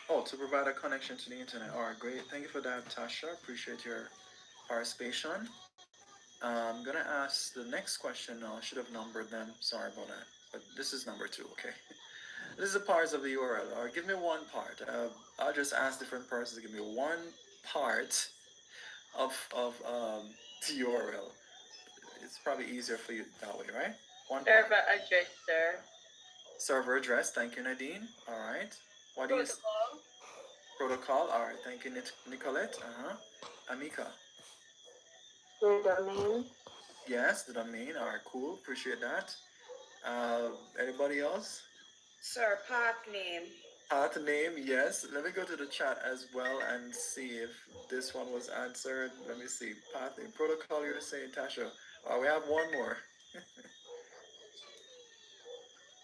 Oh, to provide a connection to the internet. All right, great. Thank you for that, Tasha. Appreciate your participation. I'm gonna ask the next question now. I should have numbered them. Sorry about that. But this is number two. Okay. This is the parts of the URL. Or give me one part. I'll just ask different persons to give me one part of the URL. It's probably easier for you that way, right? One part. Server address, sir. Server address. Thank you, Nadine. All right. What do you? Protocol. Protocol. All right. Thank you, Nicolette. Amika. The domain. Yes, the domain. All right. Cool. Appreciate that. Anybody else? Sir, path name. Path name. Yes. Let me go to the chat as well and see if this one was answered. Let me see. Path name. Protocol. You're saying, Tasha. We have one more.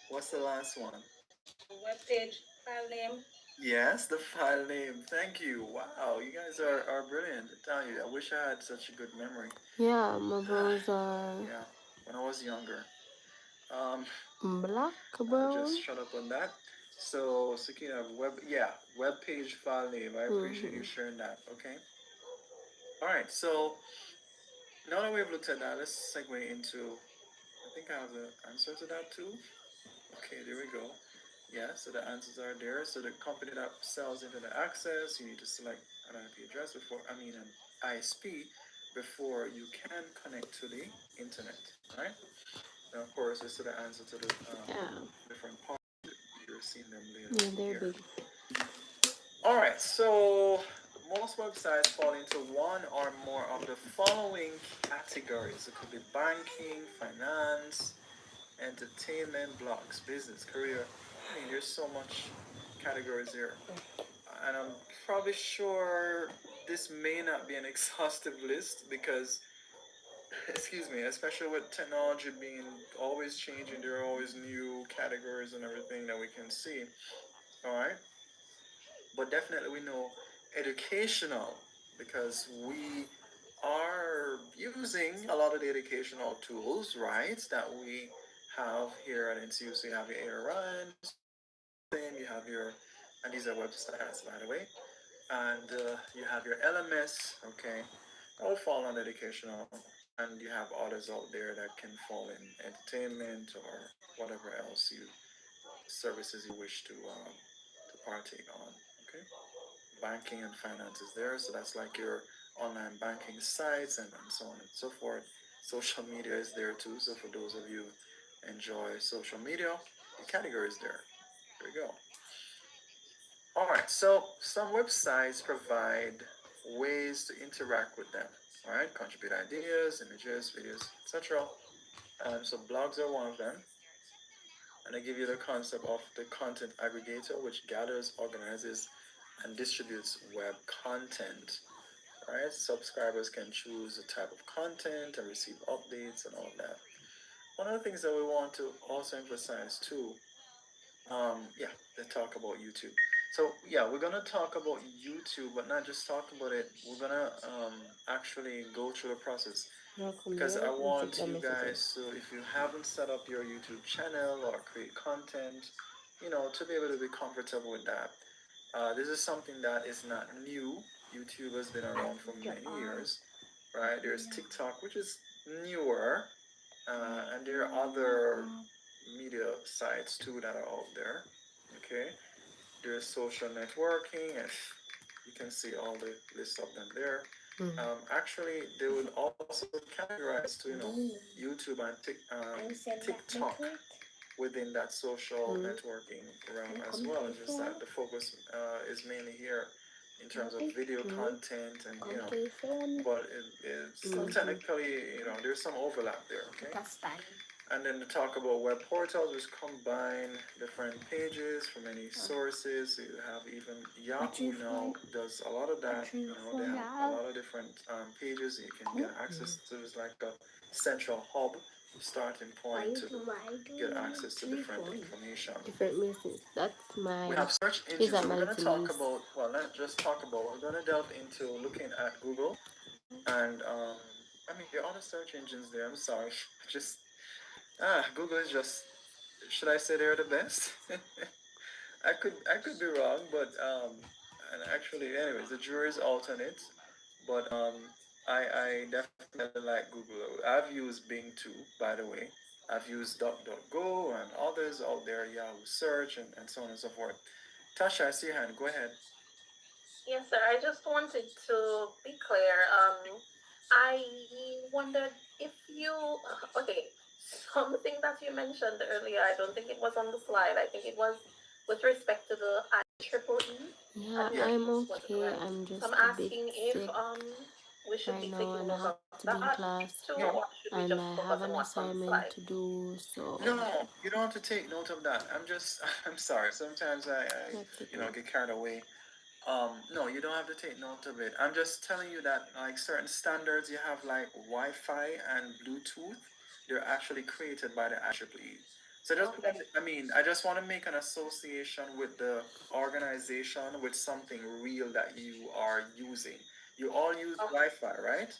What's the last one? Web page file name. Yes, the file name. Thank you. Wow, you guys are brilliant. I tell you, I wish I had such a good memory. Yeah, my browser Yeah, when I was younger. Um, black I'll brown. just shut up on that. So, speaking of web page file name. I appreciate you sharing that. Okay. All right. So now that we've looked at that, let's segue into. I think I have the answer to that too. Okay, there we go. Yeah, so the answers are there. So the company that sells internet access, you need to select an IP address before, an ISP before you can connect to the internet, right? And of course, this is the answer to the Yeah, different parts. You're seeing them later yeah, on they're here. big. All right, so most websites fall into one or more of the following categories. It could be banking, finance, entertainment, blogs, business, career. There's so much categories here. And I'm probably sure this may not be an exhaustive list because, excuse me, especially with technology being always changing, there are always new categories and everything that we can see. All right. But definitely we know educational because we are using a lot of the educational tools, right, that we have here at NCU. So you have your ARN, you have your, and these are websites, by the way, and you have your LMS, okay, all fall on educational, and you have others out there that can fall in entertainment or whatever else you services you wish to partake on, okay. Banking and finance is there, so that's like your online banking sites and so on and so forth. Social media is there too, so for those of you enjoy social media, the category is there. There we go. All right, so some websites provide ways to interact with them. All right, contribute ideas, images, videos, etc. So blogs are one of them, and I give you the concept of the content aggregator, which gathers, organizes, and distributes web content. All right, subscribers can choose the type of content and receive updates and all of that. One of the things that we want to also emphasize too, yeah, let's talk about YouTube. So yeah, we're gonna talk about YouTube, but not just talk about it. We're gonna actually go through the process Now come because here I and check want the you messages. guys to, if you haven't set up your YouTube channel or create content, to be able to be comfortable with that. This is something that is not new. YouTube has been around for many years, right? There's TikTok, which is newer, and there are other media sites too that are out there. Okay, there's social networking, and you can see all the list of them there. Actually, they would also categorize to YouTube and TikTok within that social networking realm as well. It's just that the focus is mainly here in terms of video content and but it's technically there's some overlap there. Okay. And then to talk about web portals, which combine different pages from many sources. So you have even Yahoo now does a lot of that. They have a lot of different pages you can get access to. It's like a central hub starting Why point you to do why get do access to three different phone? information. Different messages. That's We my have search is engines, that so we're my going to little talk niece. about, well, not just talk about, we're going to delve into looking at Google and, I mean, there are other search engines there. I'm sorry. Just, Google is just, should I say they're the best? I could be wrong, but and actually, anyways, the jury is out on it. But I definitely like Google. I've used Bing too, by the way. I've used DuckDuckGo and others out there, Yahoo Search and so on and so forth. Tasha, I see your hand. Go ahead. Yes, sir. I just wanted to be clear. I wondered if you, okay, something that you mentioned earlier, I don't think it was on the slide. I think it was with respect to the IEEE. Yeah, I Yeah. think I'm this was okay. right. I'm So just I'm a bit asking if sick we should right be now taking and I note have of to be in that class too, No, or should we and just I have focus on an what's on the assignment slide? to do, so no, you don't have to take note of that. I'm just, I'm sorry. Sometimes I that's okay. get carried away. No, you don't have to take note of it. I'm just telling you that like certain standards you have like Wi-Fi and Bluetooth, they're actually created by the IEEE. So just Okay. I mean, I just want to make an association with the organization with something real that you are using. You all use Okay. Wi-Fi, right?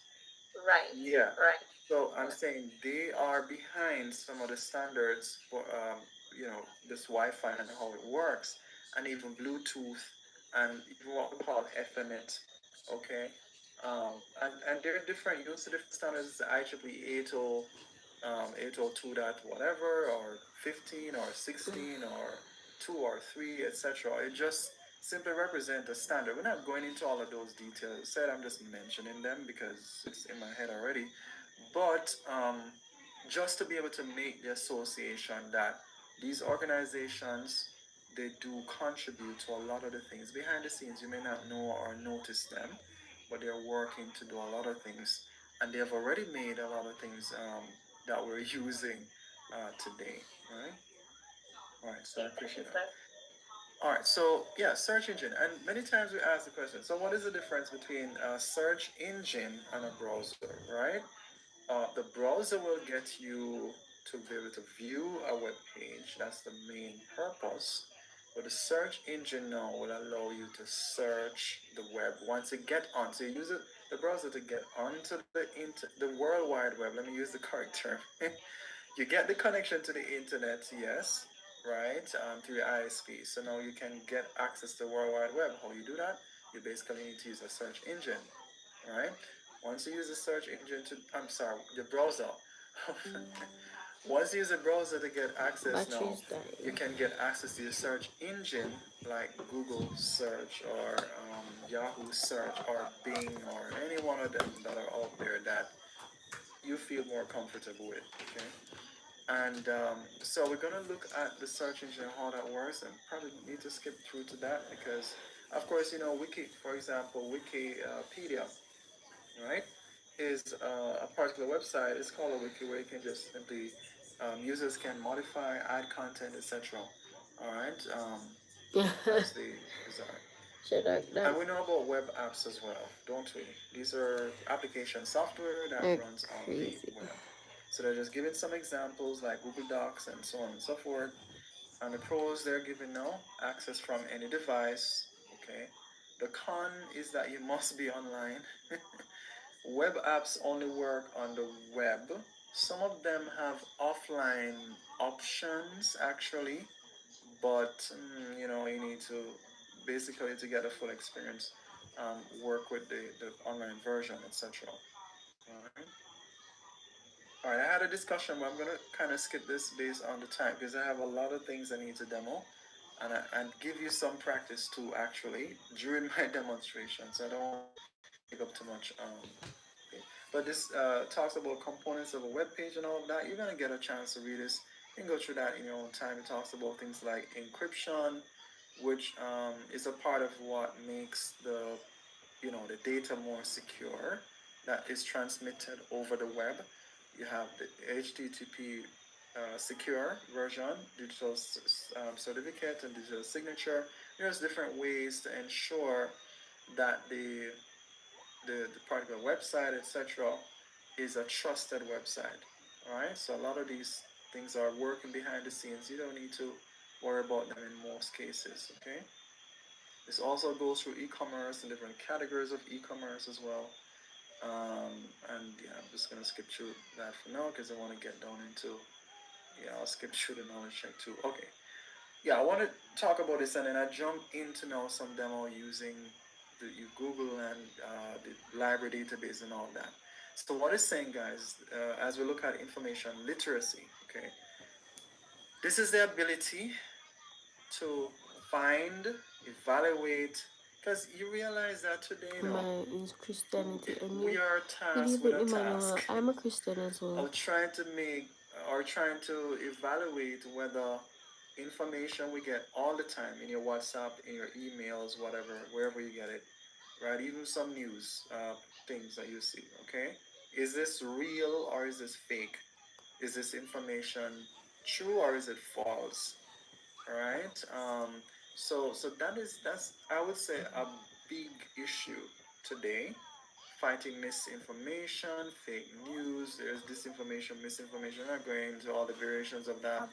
Right. Yeah. Right. So I'm saying they are behind some of the standards for this Wi-Fi and how it works, and even Bluetooth, and even what we call Ethernet. Okay, and there are different use to different standards. The IEEE 80 802 dot whatever, or 15 or 16 or 2 or 3, etc. It just simply represents a standard. We're not going into all of those details. Said I'm just mentioning them because it's in my head already. But just to be able to make the association that these organizations, they do contribute to a lot of the things behind the scenes. You may not know or notice them, but they're working to do a lot of things, and they have already made a lot of things that we're using today. Right? All right. So I Okay. Thank you, appreciate that. sir. All right. So yeah, search engine, and many times we ask the question. So what is the difference between a search engine and a browser? Right? The browser will get you to be able to view a web page. That's the main purpose. But the search engine now will allow you to search the web once you get on. So you use the browser to get onto the World Wide Web. Let me use the correct term. You get the connection to the internet, yes, right, through your ISP. So now you can get access to the World Wide Web. How you do that? You basically need to use a search engine, right? Once you use the search engine to, I'm sorry, the browser. Once you use a browser to get access now, Battery's you dying. can get access to your search engine like Google search or Yahoo search or Bing or any one of them that are out there that you feel more comfortable with. Okay. And so we're going to look at the search engine and how that works, and probably need to skip through to that because, of course, Wiki, for example, Wikipedia, right, is a particular website. It's called a wiki where you can just simply, users can modify, add content, etc. All right, as they desire. Shut up, And that we know about web apps as well, don't we? These are application software that are runs on the crazy. web. So they're just giving some examples like Google Docs and so on and so forth. And the pros they're giving now, access from any device. Okay. The con is that you must be online. Web apps only work on the web. Some of them have offline options actually, but you need to basically to get a full experience, work with the online version, etc. All right. All right, I had a discussion, but I'm gonna kind of skip this based on the time because I have a lot of things I need to demo, and give you some practice too actually during my demonstration. So I don't want to take up too much. Okay. But this talks about components of a web page and all of that. You're gonna get a chance to read this. You can go through that in your own time. It talks about things like encryption, which is a part of what makes the data more secure that is transmitted over the web. You have the HTTP secure version, digital certificate and digital signature. There's different ways to ensure that the particular website, etc., is a trusted website. All right, so a lot of these things are working behind the scenes. You don't need to worry about them in most cases. Okay. This also goes through e-commerce and different categories of e-commerce as well. And yeah, I'm just gonna skip through that for now because I want to get down into, yeah, I'll skip through the knowledge check too. Okay. Yeah, I want to talk about this and then I jump into now some demo using the you Google and the library database and all that. So what it's saying, guys, as we look at information literacy, okay, this is the ability to find, evaluate, because you realize that today, you know, My is Christianity and we you. are Good tasked with evening, a Emmanuel. task I'm a Christian as well. of trying to make or trying to evaluate whether information we get all the time in your WhatsApp, in your emails, whatever, wherever you get it, right? Even some news things that you see, okay? Is this real or is this fake? Is this information true or is it false? All right. So that's I would say a big issue today, fighting misinformation, fake news. There's disinformation, misinformation. I'm not going into all the variations of that.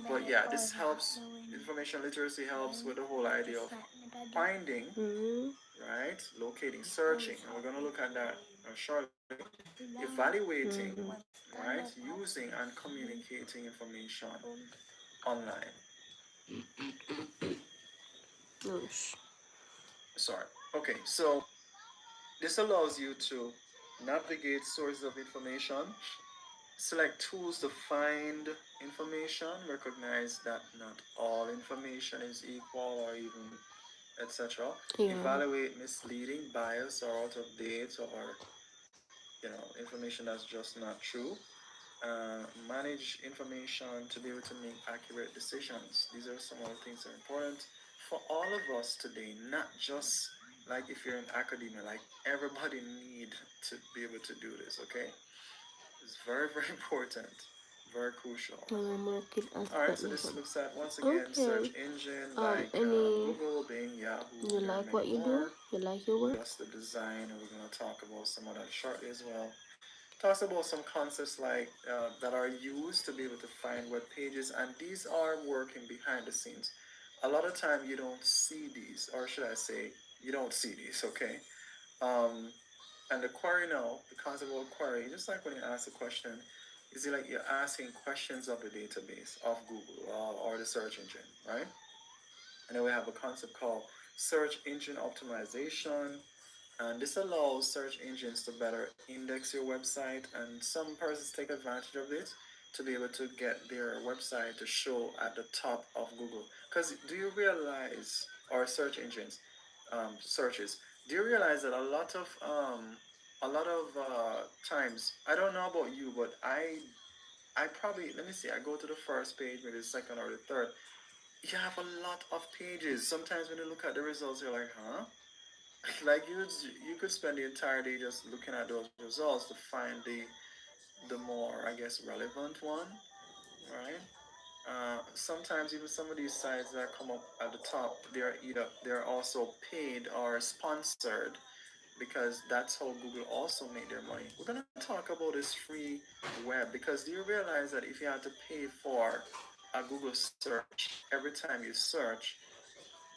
But yeah, this helps. Information literacy helps with the whole idea of finding, Mm-hmm. right, locating, searching, and we're going to look at that shortly. Evaluating, Mm-hmm. right, using and communicating information online. Yes. Sorry. Okay, so this allows you to navigate sources of information, select tools to find information, recognize that not all information is equal or even etc. Yeah. Evaluate misleading, bias, or out of date, or information that's just not true. Manage information to be able to make accurate decisions. These are some of the things that are important for all of us today, not just like if you're in academia, like everybody need to be able to do this, okay? It's very, very important, very crucial. I'm working as All right, so this technician. looks at once again Okay. search engine like Any Google, Bing, Yahoo, you and there are like many what you do? more. You like your work? Just the design, and we're going to talk about some of that shortly as well. Talks about some concepts like that are used to be able to find web pages, and these are working behind the scenes. A lot of time you don't see these, or should I say, you don't see these. Okay, um, and the query now, the concept of query, just like when you ask a question, is it like you're asking questions of the database of Google or the search engine, right? And then we have a concept called search engine optimization, and this allows search engines to better index your website, and some persons take advantage of it to be able to get their website to show at the top of Google. Because do you realize, or search engines, searches, do you realize that a lot of times, I don't know about you, but I probably, let me see, I go to the first page, maybe the second or the third. You have a lot of pages. Sometimes when you look at the results, you're like, huh? Like you could spend the entire day just looking at those results to find the more, I guess, relevant one, right? Sometimes even some of these sites that come up at the top, they're also paid or sponsored because that's how Google also make their money. We're gonna talk about this free web because do you realize that if you had to pay for a Google search every time you search,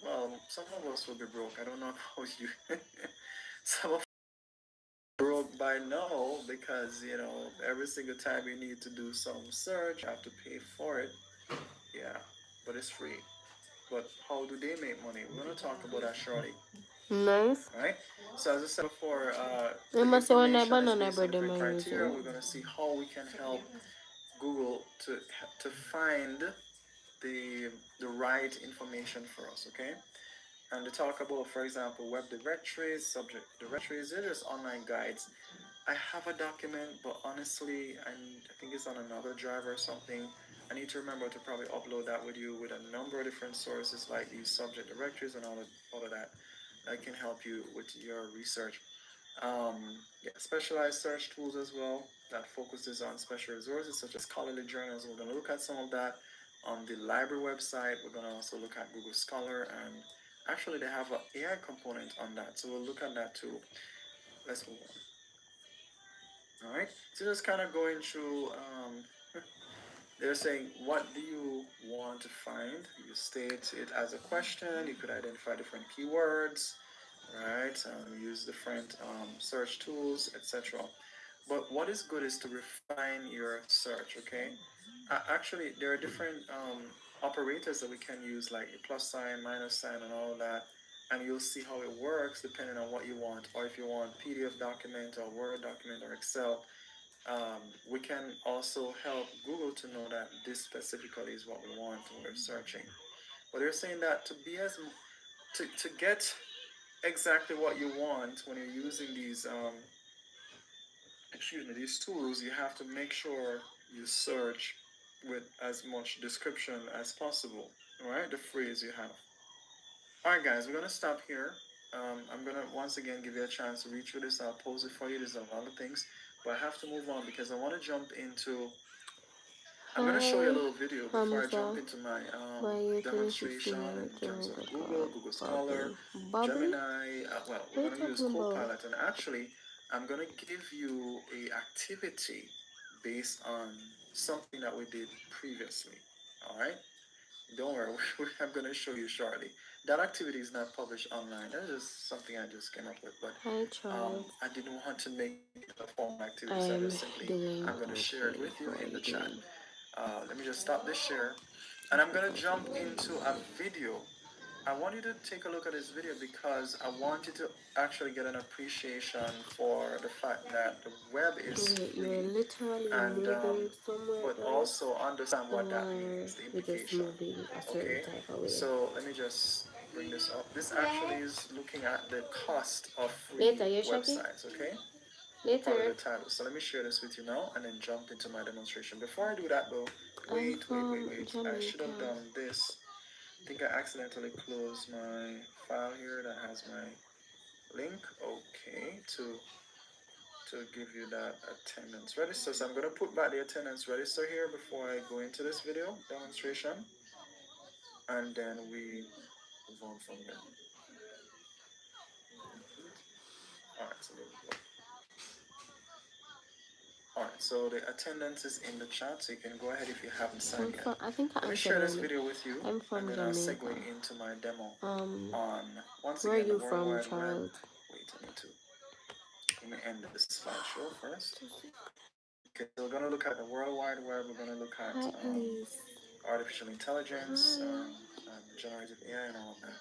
well, some of us will be broke. I don't know about you. Some of broke by now because every single time you need to do some search, you have to pay for it. Yeah, but it's free. But how do they make money? We're gonna talk about that shortly. Nice. All right. So as I said before, They the must say when I information is banana based on bread them different are criteria. using. We're gonna see how we can help Google to find the the right information for us. Okay. And to talk about, for example, web directories, subject directories, they're just online guides. I have a document, but honestly, I think it's on another drive or something. I need to remember to probably upload that with you with a number of different sources like these subject directories and all of that. That can help you with your research. Yeah, specialized search tools as well that focuses on special resources such as scholarly journals. We're going to look at some of that on the library website. We're going to also look at Google Scholar, and actually they have an AI component on that, so we'll look at that too. Let's move on. All right. So just kind of going through. They're saying, what do you want to find? You state it as a question. You could identify different keywords, right? Use different search tools, etc. But what is good is to refine your search, okay? Actually, there are different operators that we can use, like a plus sign, minus sign, and all of that. And you'll see how it works depending on what you want, or if you want PDF document or Word document or Excel. We can also help Google to know that this specifically is what we want when we're searching. But they're saying that to get exactly what you want when you're using these tools, you have to make sure you search with as much description as possible. All right, the phrase you have. All right, guys, we're gonna stop here. I'm gonna once again give you a chance to read through this. I'll pose it for you. There's a lot of things, but I have to move on because I want to jump into. I'm gonna show you a Hi, little video before I jump Hamza. into my My year 2016 demonstration year in terms return of the Google, call. Google Scholar, Bobby. Bobby? Gemini. Well, What we're are you gonna use talking about? Copilot, and actually, I'm gonna give you a activity based on something that we did previously. All right. Don't worry, I'm going to show you shortly. That activity is not published online. That's just something I just came up with, but Hi, Charles. I didn't want to make it a formal activity, so I just I'm simply I'm doing going to share it okay. with you How in are the you chat. doing? Let me just stop this share, and I'm Thank you going to for jump following into me. a video. I want you to take a look at this video because I want you to actually get an appreciation for the fact that the web is Wait, you're free, literally and moving somewhere but else? also understand what that Or means, the you're just implication. moving a certain Okay, type of way? so let me just bring this up. This actually is looking at the cost of free Later, you're shopping? websites. Okay, part of Later. the title. So let me share this with you now and then jump into my demonstration. Before I do that though, I'm wait, wait, wait, from wait. I should have Jamaica. done this. I think I accidentally closed my file here that has my link. Okay, to give you that attendance register. So I'm going to put back the attendance register here before I go into this video demonstration, and then we move on from there. All right, so there we go. All right, so the attendance is in the chat, so you can go ahead if you haven't signed yet. I think I Let me answered share this earlier. video with you, I'm and from then I'll segue Jamaica. into my demo Um, on, once where are again, the you World from, Wide Web. child? Wait, let me end this slideshow first. Okay, so we're going to look at the World Wide Web. We're going to look at Hi, Elise. artificial intelligence, Hi. generative AI, and all of that.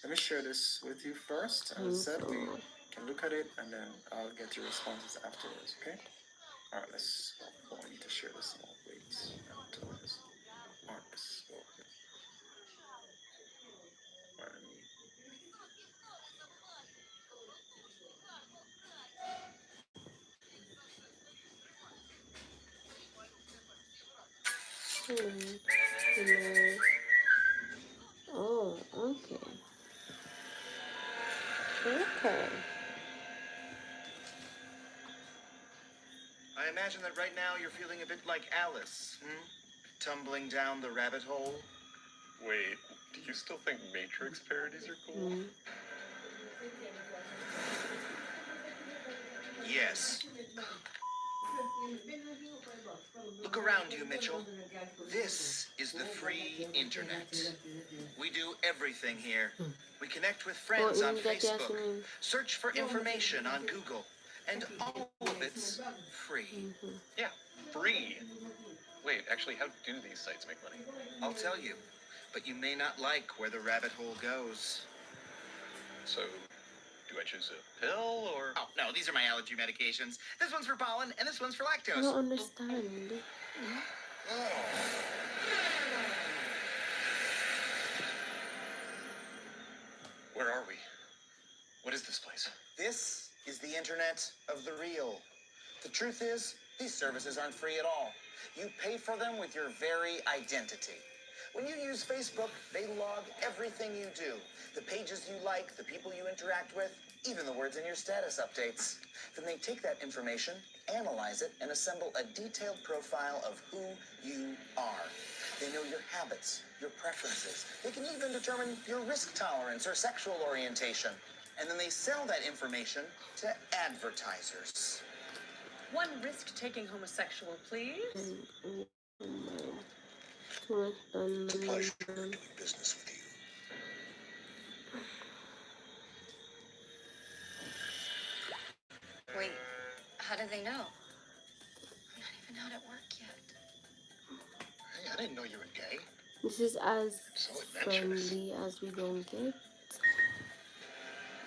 Let me share this with you first. As I Think said, we so. can look at it and then I'll get your responses afterwards, okay? All right, let's, oh, I need to share this now. Wait, I'm doing this. All right, let's go. All right, Hmm. Hello. Oh, okay. Okay. I imagine that right now you're feeling a bit like Alice, tumbling down the rabbit hole. Wait, do you still think Matrix parodies are cool? Hmm. Yes. Look around you, Mitchell. This is the free internet. We do everything here. We connect with Oh, friends on in that Facebook, Yasmin. search for information on Google, and all of it's free. Mm-hmm. Yeah, free. Wait, actually, how do these sites make money? I'll tell you, but you may not like where the rabbit hole goes. So, do I choose a pill or? Oh, no, these are my allergy medications. This one's for pollen, and this one's for I lactose. don't understand. Where are we? What is this place? This is the internet of the real. The truth is, these services aren't free at all. You pay for them with your very identity. When you use Facebook, they log everything you do. The pages you like, the people you interact with, even the words in your status updates. Then they take that information, analyze it, and assemble a detailed profile of who you are. They know your habits, your preferences. They can even determine your risk tolerance or sexual orientation. And then they sell that information to advertisers. One risk-taking homosexual, please. And too much done. It's a pleasure doing business with you. Wait, how do they know? I'm not even out at work yet. Hey, I didn't know you were gay. This is as So adventurous. friendly as we gonna get.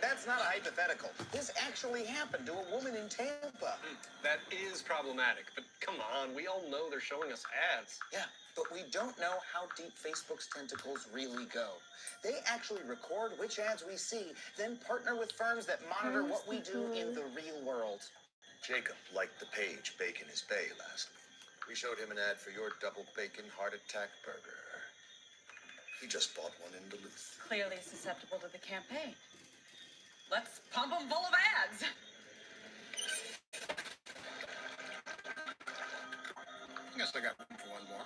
That's not a hypothetical. This actually happened to a woman in Tampa. That is problematic, but come on, we all know they're showing us ads. Yeah, but we don't know how deep Facebook's tentacles really go. They actually record which ads we see, then partner with firms that monitor what we do in the real world. Jacob liked the page Bacon is Bay last week. We showed him an ad for your double bacon heart attack burger. He just bought one in Duluth. Clearly susceptible to the campaign. Let's pump them full of ads. I guess I got room for one more.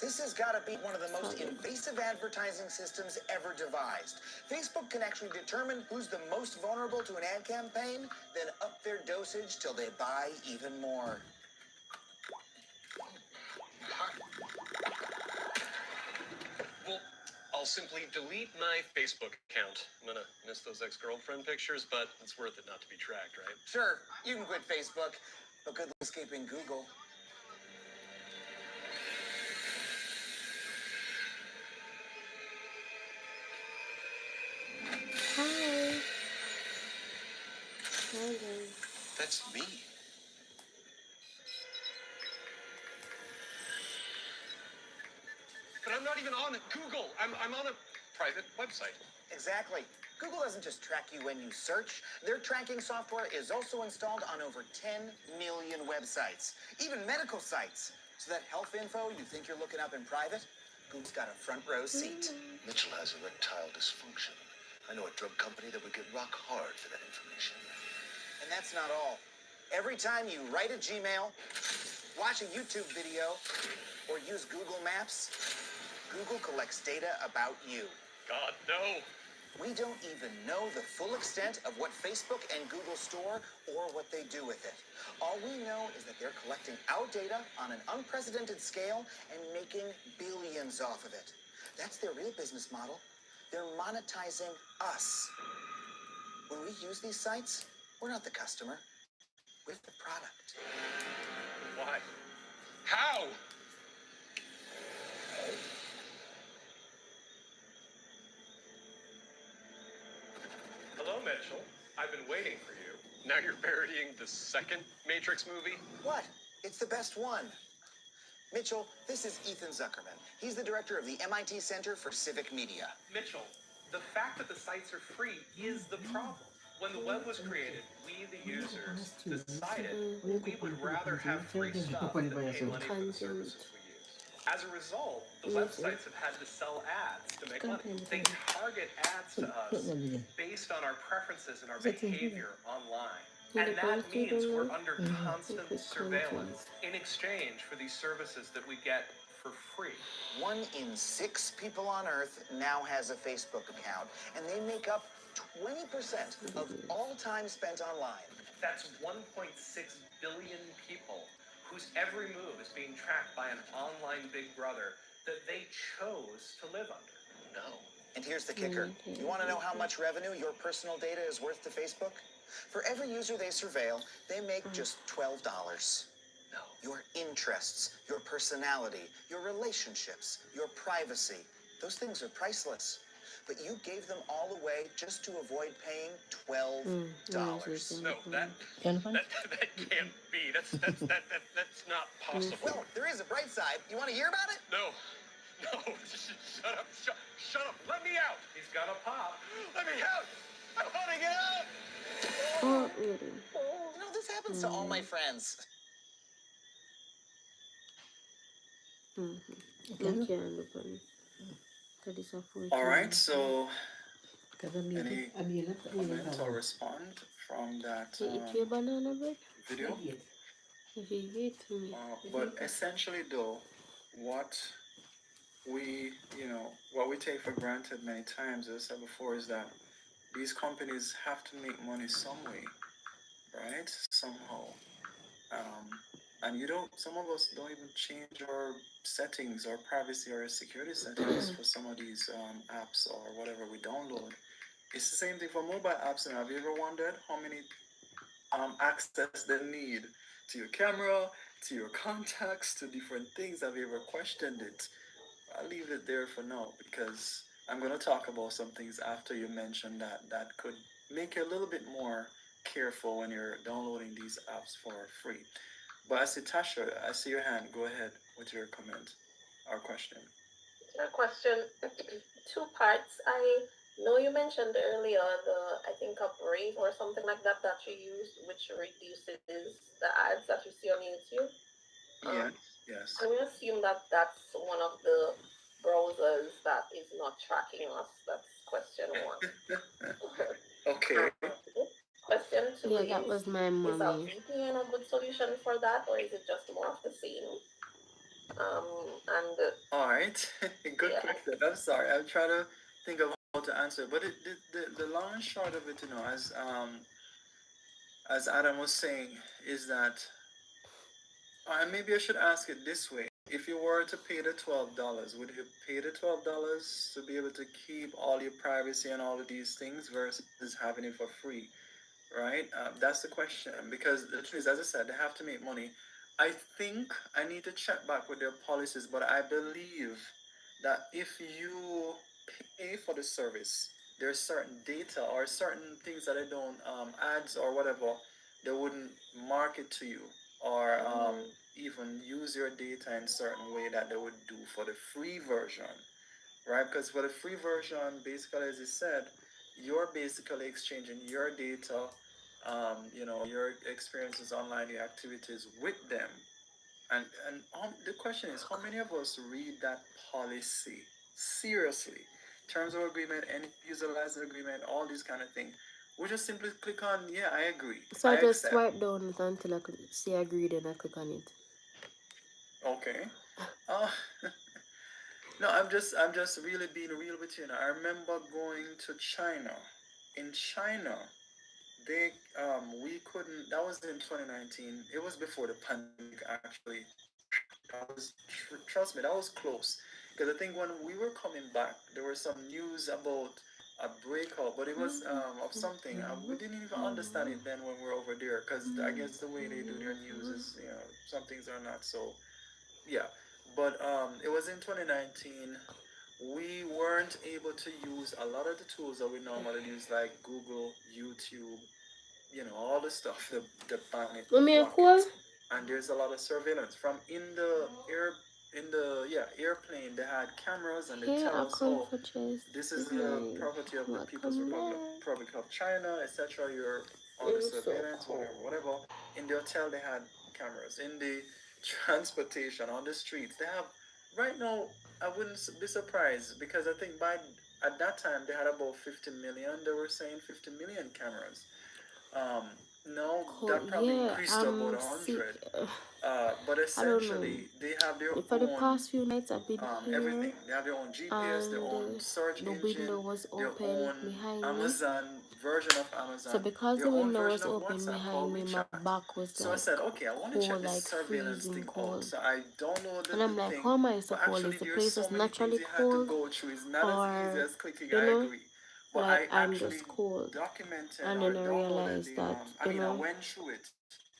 This has got to be one of the most invasive advertising systems ever devised. Facebook can actually determine who's the most vulnerable to an ad campaign, then up their dosage till they buy even more. Well, I'll simply delete my Facebook account. I'm gonna miss those ex-girlfriend pictures, but it's worth it not to be tracked, right? Sure, you can quit Facebook, but good luck escaping Google. Hi. Hi guys. That's me. But I'm not even on Google. I'm on a private website. Exactly. Google doesn't just track you when you search. Their tracking software is also installed on over 10 million websites, even medical sites. So that health info you think you're looking up in private, Google's got a front row seat. Mitchell has erectile dysfunction. I know a drug company that would get rock hard for that information. And that's not all. Every time you write a Gmail, watch a YouTube video, or use Google Maps, Google collects data about you. God, no. We don't even know the full extent of what Facebook and Google store or what they do with it. All we know is that they're collecting our data on an unprecedented scale and making billions off of it. That's their real business model. They're monetizing us. When we use these sites, we're not the customer. We're the product. Why? How? Hello, Mitchell. I've been waiting for you. Now you're parodying the second Matrix movie? What? It's the best one. Mitchell, this is Ethan Zuckerman. He's the director of the MIT Center for Civic Media. Mitchell, the fact that the sites are free is the problem. When the web was created, we, the users, decided we would rather have free stuff than pay money for the services we use. As a result, the websites have had to sell ads to make money. They target ads to us based on our preferences and our behavior online. And that means we're under constant surveillance in exchange for these services that we get for free. 1 in 6 people on Earth now has a Facebook account, and they make up 20% of all time spent online. That's 1.6 billion people whose every move is being tracked by an online big brother that they chose to live under. No. And here's the kicker. You want to know how much revenue your personal data is worth to Facebook? For every user they surveil, they make just $12. No. Your interests, your personality, your relationships, your privacy, those things are priceless. But you gave them all away just to avoid paying $12. No, that can't be. That's not possible. Well, there is a bright side. You want to hear about it? No. Shut up. Shut up. Let me out. He's got a pop. Let me out. I want to get out. Oh, really? You know, this happens to all my friends. All right, so any comment or respond from that video? But essentially, though, what we take for granted many times, as I said before, is that these companies have to make money some way, right? Somehow. Um, and you don't. Some of us don't even change our settings, or privacy, or security settings for some of these apps or whatever we download. It's the same thing for mobile apps. And have you ever wondered how many access they need to your camera, to your contacts, to different things? Have you ever questioned it? I'll leave it there for now because I'm going to talk about some things after you mention that that could make you a little bit more careful when you're downloading these apps for free. But I see Tasha, I see your hand. Go ahead with your comment or question. Your question, two parts. I know you mentioned earlier I think a Brave or something like that that you use, which reduces the ads that you see on YouTube. Yeah, yes. I'm gonna assume that that's one of the browsers that is not tracking us. That's question one. Okay. Question two Yeah, that was my is a mommy. VPN a good solution for that, or is it just more of the same? And All right. Good yeah. question. I'm sorry. I'm trying to think of how to answer. But the long and short of it, as Adam was saying, is that maybe I should ask it this way. If you were to pay the $12, would you pay the $12 to be able to keep all your privacy and all of these things versus having it for free? Right? That's the question. Because the truth is, as I said, they have to make money. I think I need to check back with their policies, but I believe that if you pay for the service, there's certain data or certain things that they don't, ads or whatever, they wouldn't market to you or even use your data in certain way that they would do for the free version, right? Because for the free version, basically, as you said, you're basically exchanging your data, your experiences online, your activities with them. And the question is, how many of us read that policy seriously? Terms of agreement, any user license agreement, all these kind of things. We just simply click on, yeah, I agree, So I I just accept. swipe down it until I could see agreed and I click on it. Okay. Uh, no, I'm just really being real with you now. I remember going to China. In China, they we couldn't. That was in 2019. It was before the pandemic actually. Trust me, that was close. Because I think when we were coming back, there was some news about a breakout, but it was of something. We didn't even understand it then when we were over there. Because I guess the way they do their news is, some things are not so. Yeah, but it was in 2019. We weren't able to use a lot of the tools that we normally use, like Google, YouTube, all the stuff, the ban it, Want me a block call? it. And there's a lot of surveillance from in the airplane. They had cameras and they Hey, tell I us, come oh, for chest. this is Good the night. property of the People's Welcome back. Republic of China, etc. You're under So surveillance, cold. whatever. In the hotel, they had cameras. In the transportation, on the streets, they have. Right now, I wouldn't be surprised because I think at that time they had about 50 million. They were saying 50 million cameras. Um, no, Cold. that probably Yeah, increased to about I'm sick. 100. But I don't know. essentially, they have their For the own past few nights I've been here everything. They have their own GPS, their and own search the engine, window was their open own behind me. Amazon version of So Amazon, because their the own window version was of open WhatsApp called behind me, my WeChat. back was So I like said, okay, I want to check cold, this like surveillance freezing thing out. cold. So I downloaded And I'm the like, thing, how am I but supposed? actually Is the there's place so just many things naturally you had to cold? go through. It's not as easy Or, as clicking you I know, agree. But like I I'm actually just cold. documented And or then I downloaded realized that, I went through it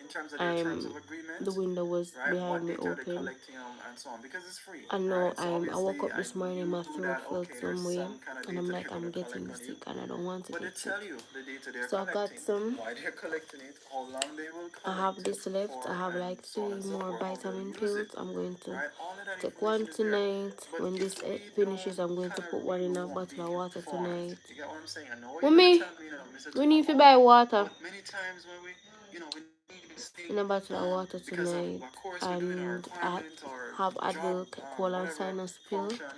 in terms of their terms of the agreement, window was right? What behind me data they're open. collecting and so on, because it's free, I know right? So I woke obviously up I this morning, knew my that throat okay, felt there's some way, some kind of and data I'm they're like, gonna I'm collect getting on you, sick and I don't want to but they get sick. tell you the data they're So I got collecting, some. why they're collecting it, how long they will I collect have it this left. I for, have and like so on 3 and so more forth, how vitamin they'll use it, pills. I'm going to right? All of that take one information is there. tonight. But When if this we finishes, don't I'm going kind to of put read, one we in a won't bottle be of water informed. tonight. You get what I'm saying? I know what you're gonna Mommy, tell me, Mr. we need to Tobacco, buy water but many times when we need this thing, in a bottle of water because of tonight. a course we're doing, our And I requirement or have job, Advil colon whatever sinus pill function,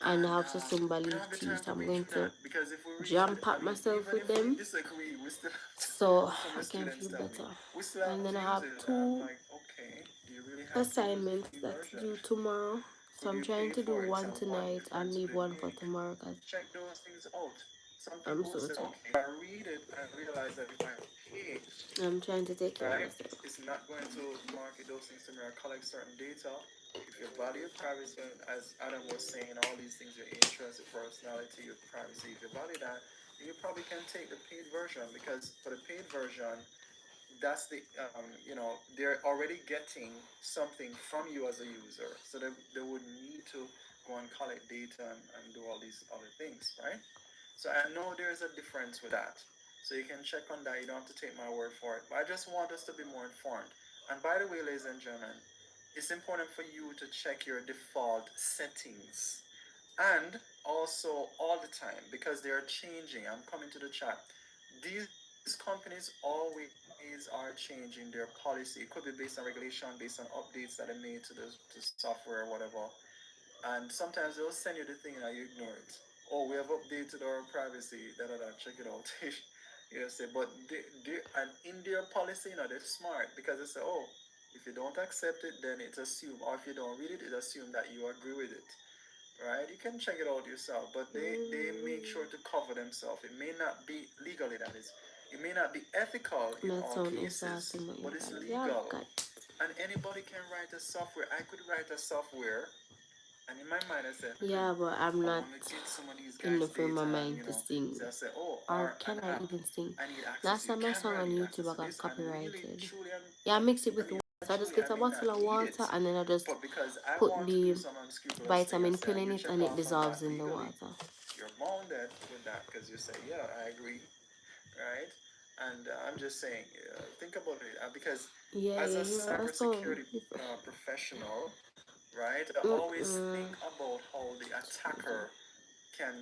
and I and have Susumba we don't leaf have the tea. time So to I'm read going through to that because if we read jam through, pack myself even with if we them disagree, we still so some of I the can students feel tell me better. we still have And to then I use have it. I'm 2 like, okay, do you really have to use the assignments free that's version? due tomorrow. So Could I'm you trying pay to do for it? one So what tonight and difference would leave it one for make? tomorrow. Cause Check those things out. Some I'm people will so say, tired. okay, if I read it, I realize that if I pay, I'm trying to take care of right, myself. it's not going to market those things to me or collect certain data. If you value your privacy, as Adam was saying, all these things, your interest, your personality, your privacy, if you value that, you probably can take the paid version because for the paid version, that's the they're already getting something from you as a user, so they would need to go and collect data and do all these other things, right? So I know there's a difference with that, so you can check on that. You don't have to take my word for it, but I just want us to be more informed. And by the way, ladies and gentlemen, it's important for you to check your default settings and also all the time because they are changing. I'm coming to the chat. These companies always are changing their policy. It could be based on regulation, based on updates that are made to software or whatever. And sometimes they'll send you the thing and you ignore it. Oh, we have updated our privacy. Da da da. Check it out. You say, but and in their policy, they're smart because they say, oh, if you don't accept it, then it's assumed, or if you don't read it, it's assumed that you agree with it, right? You can check it out yourself, but they make sure to cover themselves. It may not be legally, that is, it may not be ethical in That all sound cases, exhausting, but but you it's guys, yeah, legal. God. And anybody can write a software. I could write a software, and in my mind, I said, Yeah, but I'm I not want to get some of these in the guys' frame of data, and mind to sing. so I said, oh, Or or can an I app. even sing? I need access Last to your time I sung camera. I on need YouTube, access I to got this, and really, copyrighted. truly, Yeah, I mix it with I mean, water. So I just truly, get I a may not bottle of need water it, and then I just but because I put want to do the some unscrupulous thing, I vitamin say, pill and in you it check and it off on dissolves that in the legally, water. you're bounded with that because you say, yeah, I agree, right? And I'm just saying, think about it because Yeah, as yeah, a you are so. cybersecurity professional, right, I always Mm-mm. think about how the Excuse me. attacker can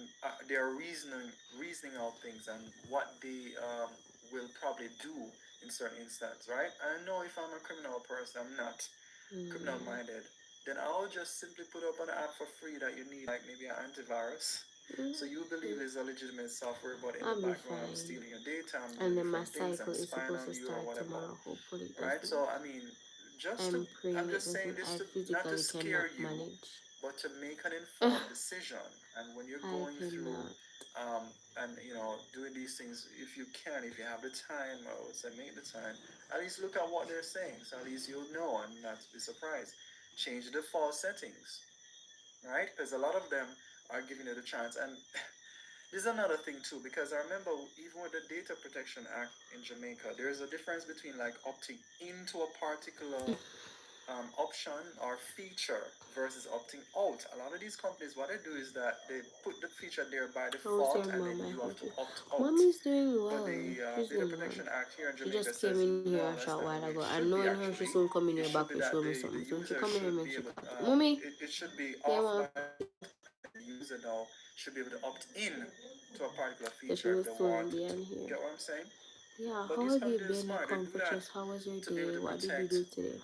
they are reasoning out things and what they will probably do in certain instances, right? I know if I'm a criminal person, I'm not criminal Mm. minded, then I'll just simply put up an app for free that you need, like maybe an antivirus. So you believe it's a legitimate software, but in the I'll be background, I'm fine. stealing your data, I'm doing And then my different things, cycle I'm is spying supposed on to you or start whatever, tomorrow. Hopefully it right? doesn't. So I mean, just to, I'm praying I'm it just saying doesn't. this I to not to physically scare cannot you, manage. but to make an informed decision. And when you're I going through cannot. and doing these things, if you can, if you have the time, I would say make the time. At least look at what they're saying, so at least you'll know and not be surprised. Change the default settings, right? Because a lot of them are giving it a chance. And there's another thing too, because I remember even with the Data Protection Act in Jamaica, there's a difference between like opting into a particular option or feature versus opting out. A lot of these companies, what they do is that they put the feature there by How's your default, and then mom? I you have hope to you. opt out. Mommy's doing But well. the She's Data doing well. Protection Act here in She Jamaica just came says in here no, a that's short not the while way it ago. I should be. knowing her, she Actually, soon come in it here should back be to that show me the something. So she user come in here, should make be she able. cut it. Mommy, It should be yeah, off mom. by default, and the user now should be able to opt in to a particular So she feature if will they soon wanted be to. in here. Get what I'm saying? Yeah, But how these have you companies are been? I smart. They come do for that chest. How was your to be able day? to What did you protect do today?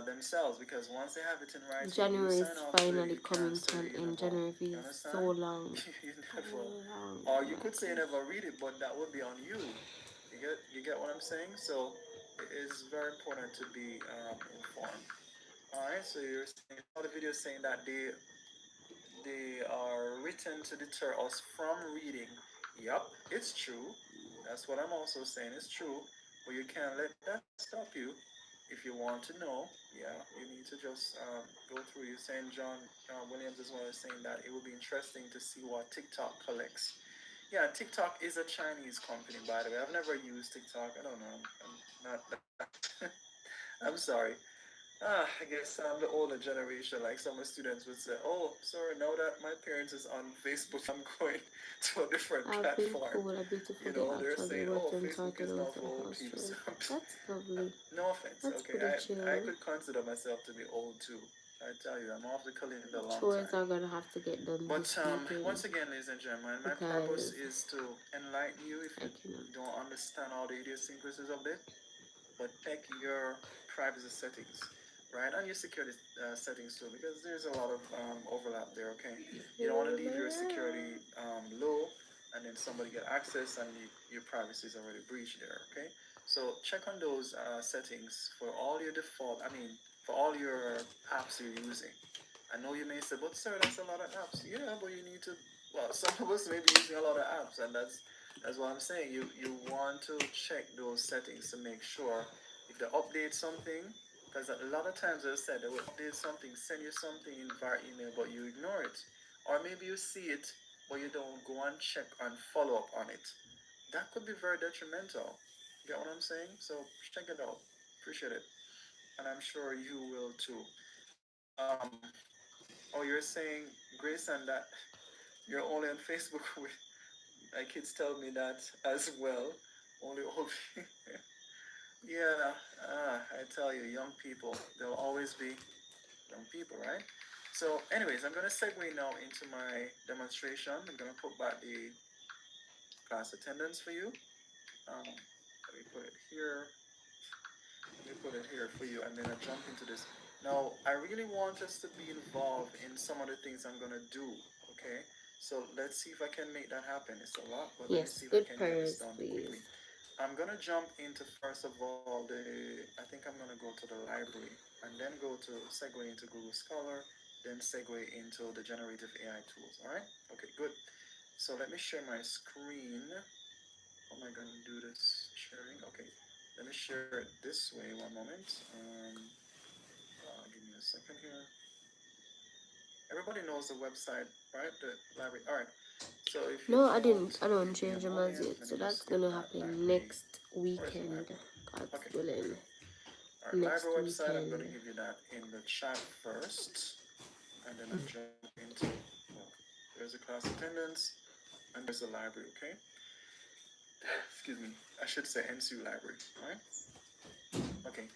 themselves, because once they have it in writing, you January is sign off to it, finally you can't coming say to an you end. never. January You feels so understand? long. You So never, long. or Oh you my could say you gosh. never read it, but that would be on you. You get what I'm saying? So it is very important to be informed. All right. So you're saying all the videos saying that they are written to deter us from reading. Yup, it's true. That's what I'm also saying. It's true. But you can't let that stop you. If you want to know, yeah, you need to just go through. You're saying John Williams as well as saying that it would be interesting to see what TikTok collects. Yeah, TikTok is a Chinese company, by the way. I've never used TikTok. I don't know. I'm not that. I'm sorry. I guess I'm the older generation. Like some of the students would say, "Oh, sorry, now that my parents is on Facebook, I'm going to a different I've been platform." cool, a beautiful You day know, they're actually. saying, "Oh, Worked and Facebook sorted is now out for the old house people." So chores. That's lovely. no offense, That's okay? pretty I chill. could consider myself to be old too. I tell you, I'm off the calendar a long Chores time. are gonna have to get done But this weekend once again, ladies and gentlemen, my purpose because is to enlighten you if I you cannot. don't understand all the idiosyncrasies of it, but check your privacy settings, right? And your security settings too, because there's a lot of overlap there. Okay, you don't want to leave your security low, and then somebody get access, and your privacy is already breached there. Okay, so check on those settings for all your default. I mean, for all your apps you're using. I know you may say, but sir, that's a lot of apps. Yeah, but you need to well, some of us may be using a lot of apps, and that's what I'm saying. You want to check those settings to make sure if they update something, because a lot of times, as I said, they will update something, send you something in via email, but you ignore it, or maybe you see it, but you don't go and check and follow up on it. That could be very detrimental. Get what I'm saying? So check it out. Appreciate it, and I'm sure you will too. Um, oh, you're saying, Grace, and that you're only on Facebook with my kids tell me that as well. Only old people. Yeah, I tell you, young people, they'll always be young people, right? So, anyways, I'm going to segue now into my demonstration. I'm going to put back the class attendance for you. Let me put it here. Let me put it here for you, and then I jump into this. Now, I really want us to be involved in some of the things I'm going to do, okay? So let's see if I can make that happen. It's a lot, but let me Yes, see if I good can get this prayers, done please. quickly. I'm going to jump into, first of all, I think I'm going to go to the library, and then go to segue into Google Scholar, then segue into the generative AI tools, all right? Okay, good. So let me share my screen. How am I going to do this sharing? Okay, let me share it this way. One moment. Give me a second here. Everybody knows the website, right? The library. All right. So if you No, I don't, didn't. I don't give me change a them as moment. yet. Let So me that's just get gonna that happen library. next Where's the weekend. library? God's Okay. willing. All right. Next Library website. I'm going weekend. to give you that in the chat first, and then I jump into. Well, there's the class attendance, and there's the library. Okay. Excuse me. I should say NCU library. All right. Okay.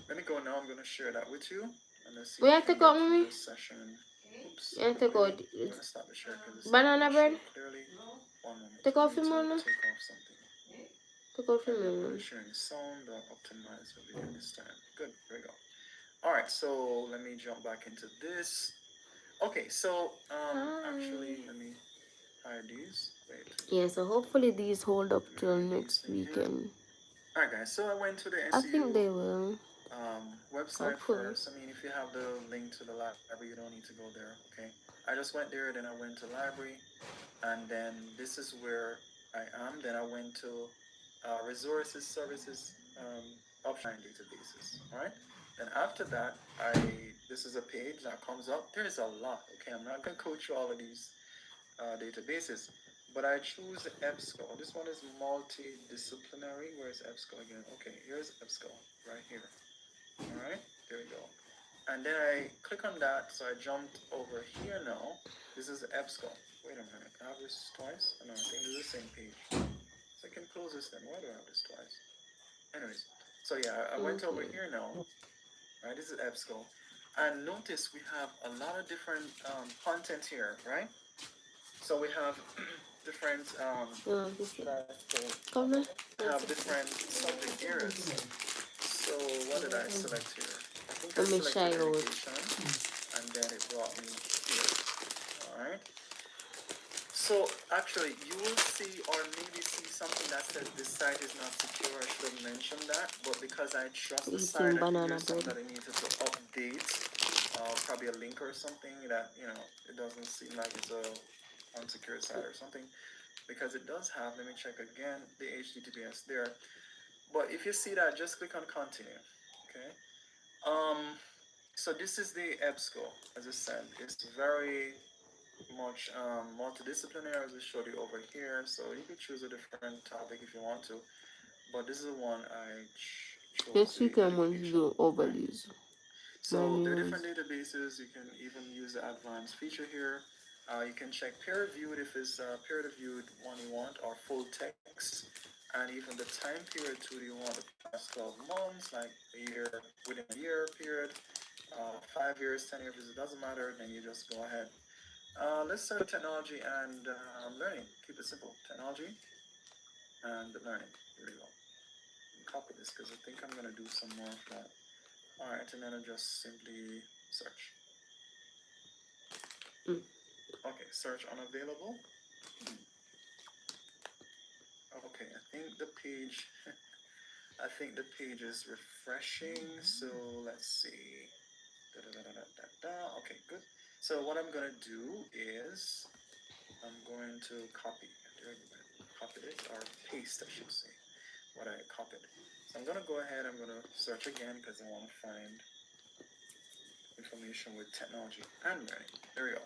Let me go now. I'm going to share that with you. And let's see We if we have to can go, get through mommy. this session. Oops. You have to Quickly. go. I'm going to stop the share because it's not Banana going to show bread. clearly. One moment. Take I off need your to mama. take off something. Take off your I'm not mama. really sharing sound or optimize the video this time. Good. Here we go. All right. So let me jump back into this. Okay. So actually, let me hide these. Wait. Yeah, so hopefully these hold up Let me till hide these next thing here. weekend. All right, guys. So I went to the I think NCU they will. website Hopefully. first. I mean, if you have the link to the library, you don't need to go there. Okay. I just went there, then I went to library, and then this is where I am. Then I went to resources, services, offline databases. All right. Then after that, this is a page that comes up. There's a lot. Okay, I'm not gonna go through all of these databases, but I choose EBSCO. This one is multidisciplinary. Where's EBSCO again? Okay, here's EBSCO right here. All right, there we go. And then I click on that, so I jumped over here now. This is EBSCO. Wait a minute, I have this twice? Oh, no, I think this is the same page. So I can close this then. Why do I have this twice? Anyways, so yeah, I went over here now. Right, this is EBSCO. And notice we have a lot of different content here, right? So we have different, should I say, Come on. we have different subject areas. So what did I select here? I think I Let me selected shy out. education, and then it brought me here. All right. So actually, you will see or maybe see something that says this site is not secure. I should have mentioned that, but because I trust the site, Eating I think banana there's something bread. that I needed to update. Probably a link or something that it doesn't seem like it's a unsecured site or something, because it does have. Let me check again the HTTPS there. But if you see that, just click on continue. Okay. So this is the EBSCO. As I said, it's very much multidisciplinary, as I showed you over here. So you could choose a different topic if you want to, but this is the one I chose, Next the week I'm going to education. do Right? overlays. My So there are nails. different databases. You can even use the advanced feature here. You can check peer reviewed if it's peer reviewed one you want, or full text, and even the time period too. Do you want the past 12 months, like a year, within a year period, 5 years, 10 years? It doesn't matter. Then you just go ahead. Let's start technology and learning. Keep it simple. Technology and learning. Here we go. Copy this because I think I'm going to do some more of that. All right, and then I just simply search. Okay, search unavailable. Okay, I think the page, I think the page is refreshing. So let's see. Da, da, da, da, da, da. Okay, good. So what I'm gonna do is I'm going to copy. There you go. Copy it or paste, I should say, what I copied. So I'm gonna go ahead. I'm gonna search again because I want to find information with technology and learning. There we go.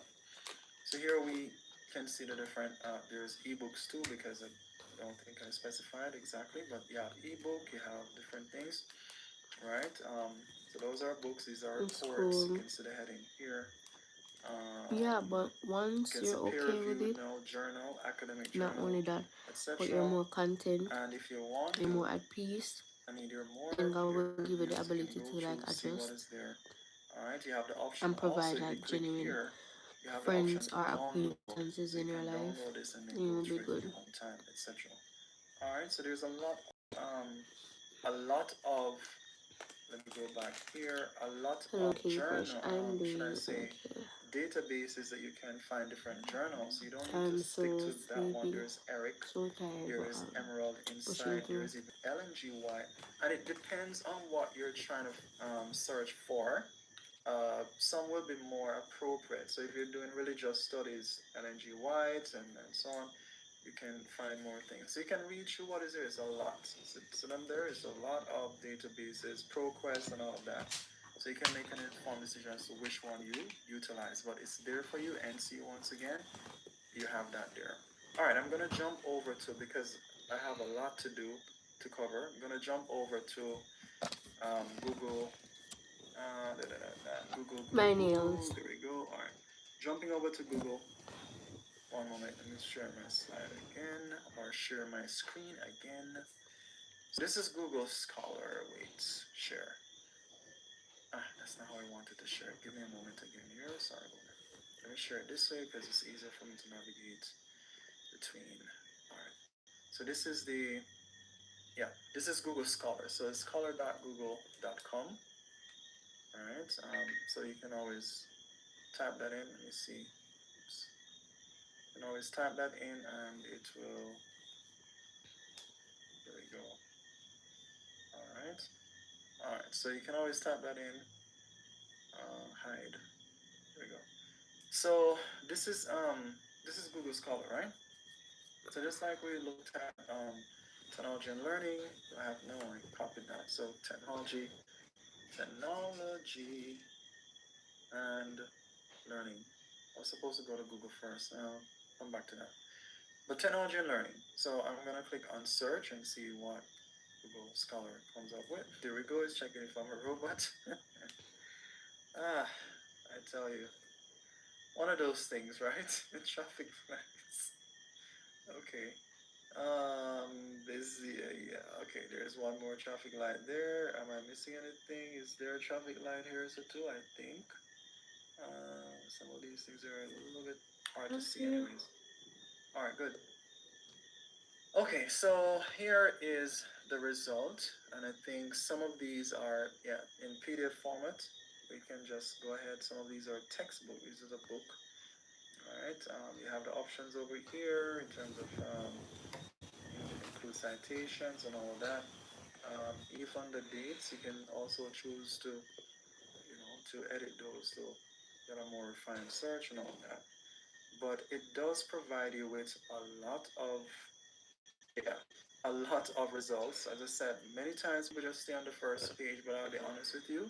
So here we can see the different. There's ebooks too because I don't think I specified exactly, but yeah, ebook. You have different things, right? So those are books. These are It's reports. You cool. can see the heading here. Yeah, but You once can you're see peer okay with reviewed, it, no journal, academic not journal, only that, but you're etc. more content, And if you want you're to, more at peace, I mean, there are more and God will peer give you the reviews. You can ability go to like through, see what is adjust there. All right, you have the option and also. provide If you like click genuine here, you have the option friends to or download. acquaintances So you in your can life. download this and then It go will be through it in good. your own time, etc. All right, so there's a lot of. Let me go back here. A lot Hello, of King Crush. journal. I'm Should I doing say? okay. Databases that you can find different journals. You don't need to I'm stick so to that one. sleepy, There's Eric, so tired, there but is I'm Emerald pushing inside, there through. is even LNGY, and it depends on what you're trying to search for. Some will be more appropriate. So if you're doing religious studies, LNG White and so on, you can find more things. So you can read through what is there. It's a lot. So then there is a lot of databases, ProQuest and all of that. So you can make an informed decision as to which one you utilize. But it's there for you. NC once again, you have that there. All right, I'm gonna jump over to because I have a lot to do to cover. I'm gonna jump over to Google My Google. nails. There we go. All right. Jumping over to Google. One moment. Let me share my slide again or share my screen again. So this is Google Scholar. Wait, share. That's not how I wanted to share it. Give me a moment again here. Sorry about that. Let me share it this way because it's easier for me to navigate between. All right. So this is this is Google Scholar. So it's scholar.google.com. All right. So you can always type that in. Let me see. Oops. You can always type that in and it will. There we go. All right. All right. So you can always type that in. Hide. There we go. So this is Google Scholar, right? So just like we looked at technology and learning, I have no I copied that. So technology and learning. I was supposed to go to Google first. Now come back to that. But technology and learning. So I'm gonna click on search and see what Google Scholar comes up with. There we go. It's checking if I'm a robot. I tell you, one of those things, right? Traffic flags. Okay. This yeah. Okay. There's one more traffic light there. Am I missing anything? Is there a traffic light here? So too, I think. Some of these things are a little bit hard to see, anyways. All right. Good. Okay, so here is the result, and I think some of these are in PDF format. We can just go ahead. Some of these are textbook. This is a book. All right. You have the options over here in terms of include citations and all of that. If on the dates, you can also choose to to edit those to get a more refined search and all of that. But it does provide you with a lot of yeah, a lot of results. As I said, many times we just stay on the first page, but I'll be honest with you.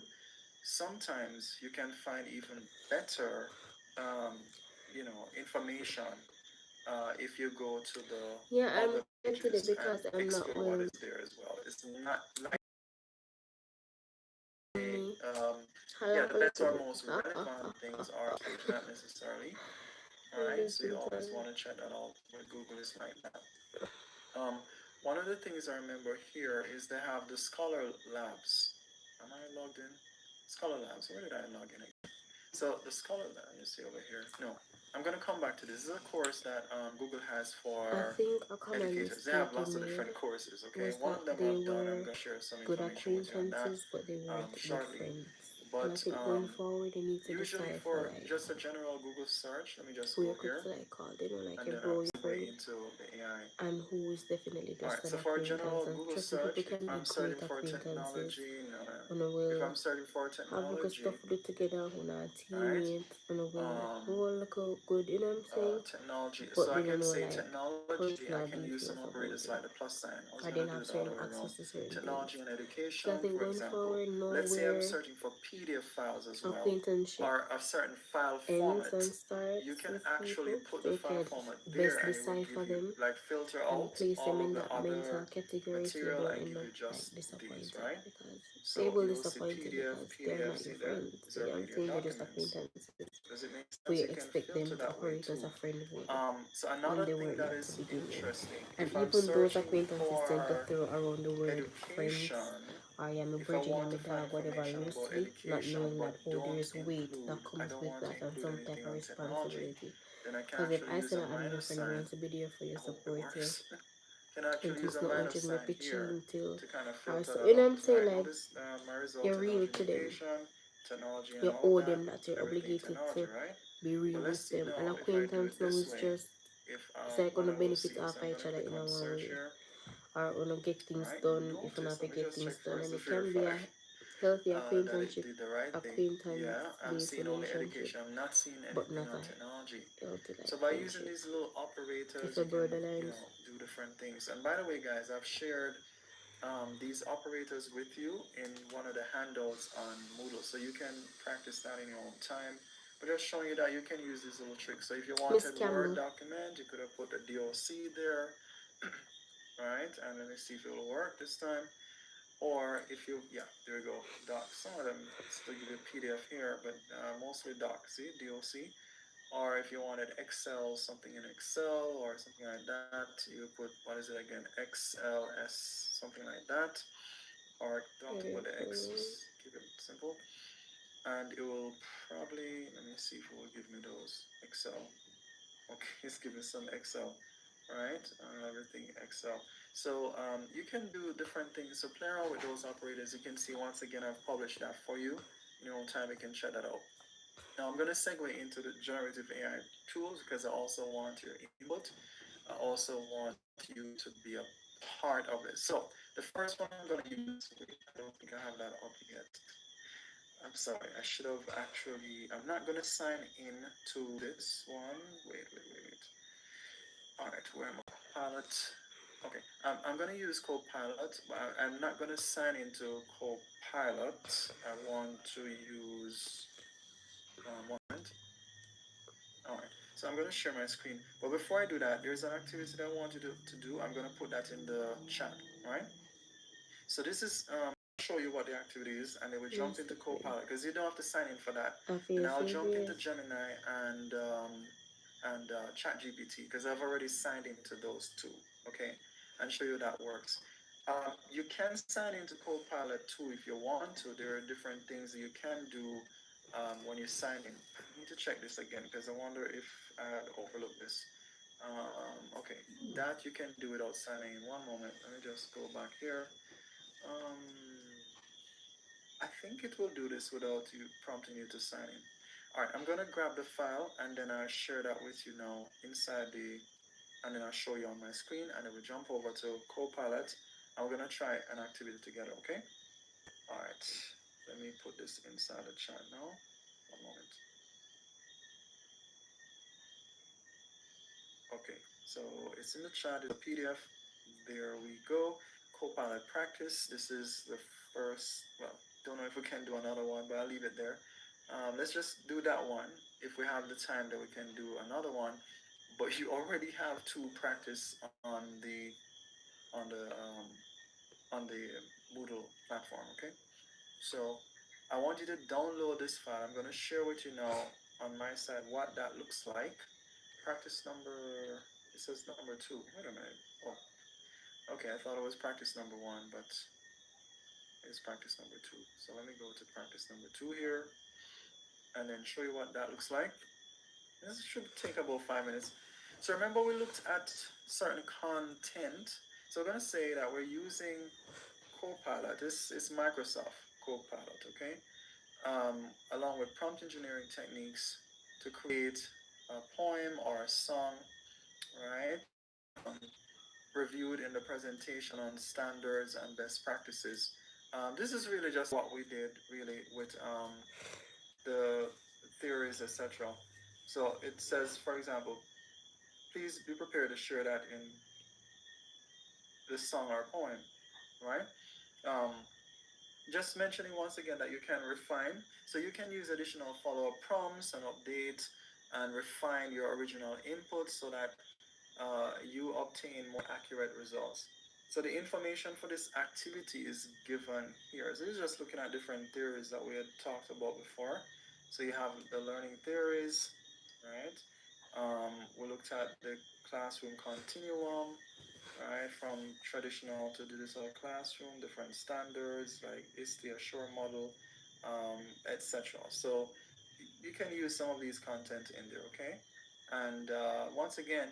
Sometimes you can find even better, information if you go to the Yeah, I'm other tempted it pages and because I'm not explore what well. is there as well. It's not like Me. the Hello. best or most relevant things are page, not necessarily. All right, so you always want to check that out. With Google is like that. Um, One of the things I remember here is they have the Scholar Labs. Am I logged in? Scholar Labs. Where did I log in again? So the Scholar Lab, you see over here. No, I'm gonna come back to this. This is a course that Google has I for think a common educators. They have mistake lots he of different made courses. Okay, was one that of them they I've done. I'm were gonna share some good information with you on that acquaintances, but they weren't good shortly. friends. And I But think going forward, they need to usually decipher for like just a general Google search, let me just who go you could here like call, you know, like and your then bro, I'll your segue friend, into the AI. and who is definitely All just right, an so for a acquaintance. general And Google trust me, people search, if can be I'm searching great for acquaintances. technology, no, no. On a If will I'm searching for have look stuff technology, to do together, on a right? teammates, on a will Um, whole look out good, you know what I'm saying? technology. But So I they don't can know say like technology. I personal can use some details about operators them. like the plus sign. I was Or gonna they do have it the other certain way around. access to certain things. Technology and So I education, think for going example. forward, know Let's say I'm where searching for PDF files as well, acquaintanceship or a certain file ends format. and You starts can with actually people, put so the you file can format there, best and it will decipher give you them like filter and out place them all of in the that mental other category so you material don't and end give up you like just these, disappointed, right? because they So will you will see disappoint you PDF, because they're PDF. not your See there? friends. These You are know what I'm PDF saying? They're just documents. acquaintances. Does it make But sense? you You can expect them filter to that way operate as too. a friend would So when another they thing were that not to is begin with. interesting, And if I'm even those searching acquaintances tend to for throw around the word friends, education, or yeah, my if I virgin and want my to find dog, whatever, information about loosely, not education knowing but that oh there don't is weight that include, I comes don't with want to that and include some type anything of on technology, responsibility. then I can Because if actually I use say a that I'm your minus friend, I'm sign. going to be there for I you, hope it support you, works. Can actually and use it's a not minus urgent sign here repetition till, to kind of or filter so, that you know what out. I'm All saying? right, Like, notice my result, you're real technology and to them. education, technology and You all of owe that, them that, you're everything obligated technology, to right? be But real let's with see them. An now if I do acquaintance it now this is way. just, If it's like one gonna I will benefit see, off so I'm each gonna other click in a on one search way, here. or wanna get All things right, done if you notice. not to Let me get just check things done. first And to it can be verify a healthy that it acquaintanceship, did the right thing. acquaintance Yeah, I'm based seeing only relationship, education. I'm not seeing but anything not on a technology. healthy So like by using friendship. these little If operators, a you can, borderlines, do different things. And by the way, guys, I've shared these operators with you in one of the handouts on Moodle, so you can practice that in your own time. But just showing you that you can use these little tricks. So if you Miss wanted Word Campbell, document, you could have put the DOC there, right? And let me see if it will work this time. Or if you, yeah, there we go, doc. Some of them still give you PDF here, but mostly doc, see, DOC. Or if you wanted Excel, something in Excel or something like that, you put, what is it again, XLS, something like that. Or don't have to put the X, just keep it simple. And it will probably, let me see if it will give me those Excel. Okay, it's giving some Excel, right? Everything Excel. So you can do different things. So play around with those operators. You can see once again I've published that for you. In your own time, you can check that out. Now I'm going to segue into the generative AI tools because I also want your input. I also want you to be a part of it. So the first one I'm going to use, wait, I don't think I have that up yet. I'm sorry, I should have actually, I'm not going to sign in to this one. Wait. All right, where am I? Copilot. Okay, I'm going to use Copilot, but I'm not going to sign into Copilot. I want to use, one moment. All right, so I'm going to share my screen. But before I do that, there's an activity that I want you to do. I'm going to put that in the chat, all right? So this is, show you what the activity is, and then we jump yes, into Copilot, because you don't have to sign in for that. I Then feel I'll jump into serious. Gemini and ChatGPT, because I've already signed into those two, okay? And show you that works. You can sign into Copilot too if you want to. There are different things you can do when you sign in. I need to check this again because I wonder if I had overlooked this. Okay, that you can do without signing in. One moment, let me just go back here. Um, I think it will do this without you prompting you to sign in. All right, I'm gonna grab the file and then I'll share that with you now inside and then I'll show you on my screen, and then we jump over to Copilot and we're gonna try an activity together, okay? All right, let me put this inside the chat now. One moment. Okay, so it's in the chat, it's a PDF. There we go. Copilot practice. This is the first, well, don't know if we can do another one, but I'll leave it there. Let's just do that one. If we have the time that we can do another one, but you already have two practice on the on the Moodle platform, okay? So I want you to download this file. I'm going to share with you now on my side what that looks like. Practice number, it says number 2. Wait a minute. Oh, okay, I thought it was practice number 1, but it's practice number 2. So let me go to practice number 2 here and then show you what that looks like. This should take about 5 minutes. So remember we looked at certain content. So we're going to say that we're using Copilot. This is Microsoft Copilot, okay? along with prompt engineering techniques to create a poem or a song, right? Reviewed in the presentation on standards and best practices. This is really just what we did really with the theories, etc. So it says, for example, please be prepared to share that in this song or poem, right? Um, just mentioning once again that you can refine, so you can use additional follow-up prompts and update and refine your original input so that you obtain more accurate results. So the information for this activity is given here. So this is just looking at different theories that we had talked about before. So you have the learning theories, right? We looked at the classroom continuum, right? From traditional to digital classroom, different standards like ISTE, Assure model, etc. So you can use some of these content in there, okay? And once again,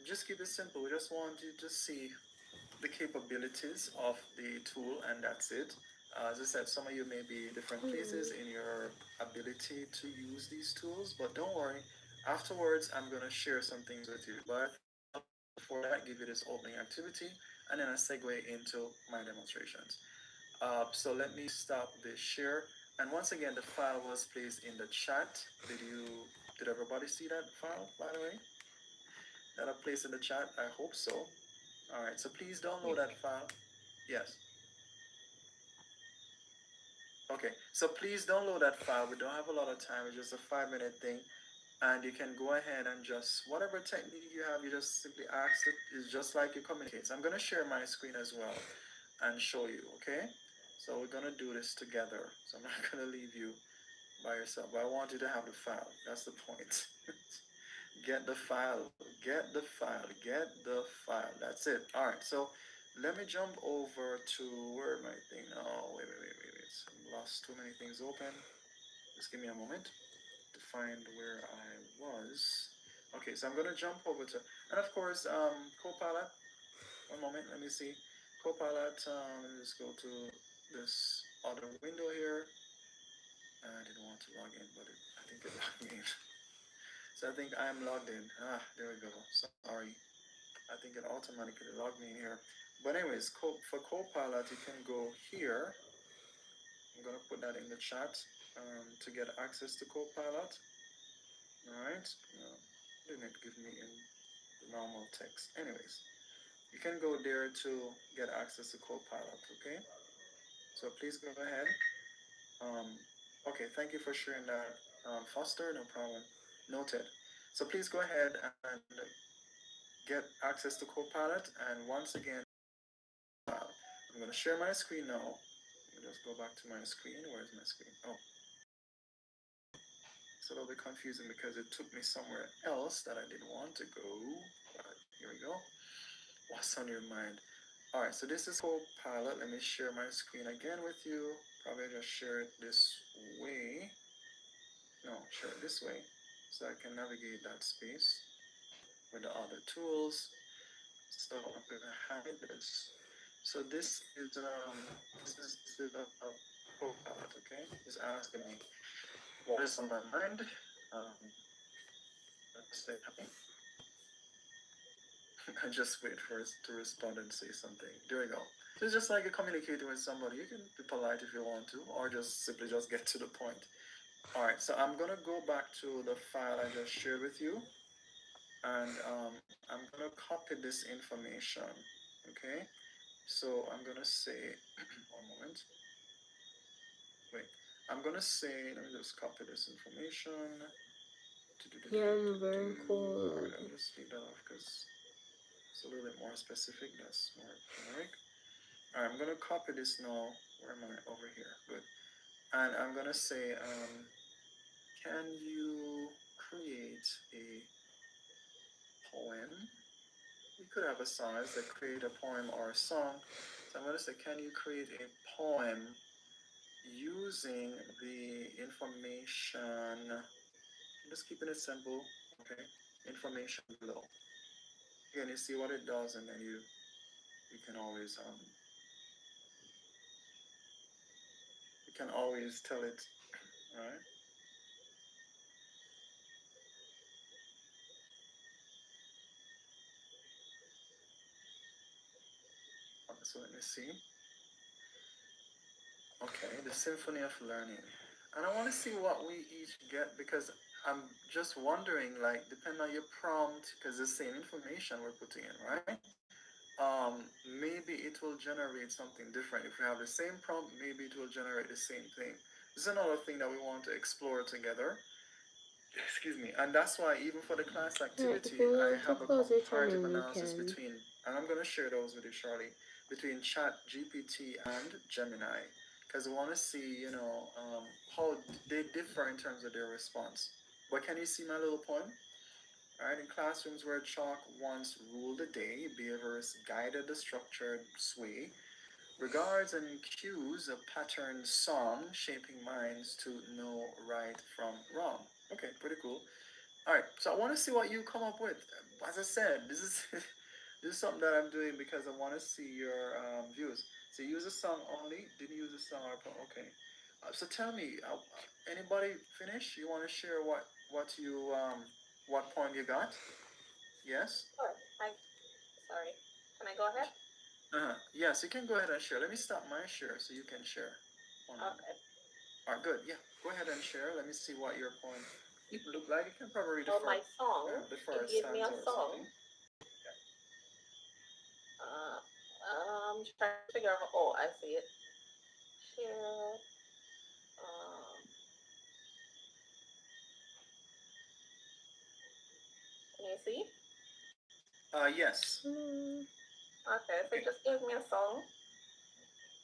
just keep it simple. We just want you to see the capabilities of the tool, and that's it. As I said, some of you may be different places in your ability to use these tools, but don't worry. Afterwards, I'm going to share some things with you. But before that, give you this opening activity, and then I segue into my demonstrations. So let me stop the share. And once again, the file was placed in the chat. Did everybody see that file, by the way? That I placed in the chat? I hope so. All right, so please download that file. Yes. Okay, so please download that file. We don't have a lot of time. It's just a 5-minute thing. And you can go ahead and just, whatever technique you have, you just simply ask it. It's just like you communicate. So I'm going to share my screen as well and show you, okay? So we're going to do this together. So I'm not going to leave you by yourself. But I want you to have the file. That's the point. Get the file. Get the file. Get the file. That's it. All right. So let me jump over to where my thing. Oh, wait. I lost too many things open. Just give me a moment to find where I was. Okay, so I'm gonna jump over to, and of course, Copilot. One moment. Let me see. Copilot. Let me just go to this other window here. I didn't want to log in, but I think it logged me in. So I think I'm logged in. There we go. Sorry. I think it automatically logged me in here. But anyways, for Copilot, you can go here. I'm gonna put that in the chat to get access to Copilot. All right. Didn't it give me in the normal text? Anyways, you can go there to get access to Copilot. Okay. So please go ahead. Um, okay. Thank you for sharing that, Foster. No problem. Noted. So please go ahead and get access to Copilot. And once again, I'm going to share my screen now. Let me just go back to my screen. Where's my screen? Oh, it's a little bit confusing because it took me somewhere else that I didn't want to go. But here we go. What's on your mind? All right, so this is Copilot. Let me share my screen again with you. Probably just share it this way. No, share it this way so I can navigate that space with the other tools. So I'm gonna hide this. So this is a Copilot, okay? It's asking me what is on my mind. Let's say happy. I just wait for it to respond and say something. There we go. So it's just like you're communicating with somebody. You can be polite if you want to, or just simply just get to the point. All right, so I'm gonna go back to the file I just shared with you, and I'm gonna copy this information. Okay, so I'm gonna say, one moment. Wait, I'm gonna say, let me just copy this information. Yeah, I'm very All right, cold. I'll just leave that off because it's a little bit more specific. That's more generic. All right, I'm gonna copy this now. Where am I? Over here. Good. And I'm gonna say, can you create a poem? You could have a song. It's like create a poem or a song. So I'm gonna say, can you create a poem using the information? I'm just keeping it simple. Okay. Information below. Again, you see what it does, and then you can always tell it All right. So let me see. Okay, the Symphony of Learning. And I want to see what we each get because I'm just wondering, like, depending on your prompt, because the same information we're putting in, right? Maybe it will generate something different. If we have the same prompt, maybe it will generate the same thing. This is another thing that we want to explore together. Excuse me. And that's why even for the class Yeah, if activity, you I want to have a close your comparative channel, you analysis can. between, and I'm going to share those with you, Charlie, between Chat GPT and Gemini, because I want to see, how they differ in terms of their response. But can you see my little poem? All right, in classrooms where chalk once ruled the day, behaviorists guided the structured sway. Regards and cues, a patterned song shaping minds to know right from wrong. Okay, pretty cool. All right, so I want to see what you come up with. As I said, this is this is something that I'm doing because I want to see your views. So you use a song only? Didn't use a song or okay. So tell me, anybody finish? You want to share what you what poem you got? Yes. Sure. Sorry. Can I go ahead? Yes, you can go ahead and share. Let me stop my share so you can share. Okay. All right, good. Yeah, go ahead and share. Let me see what your poem look like. You can probably read So my song, the you first gave me a stanza or song. something. I'm trying to figure out. Oh, I see it. Share. Can you see? Yes. Okay, so you just gave me a song.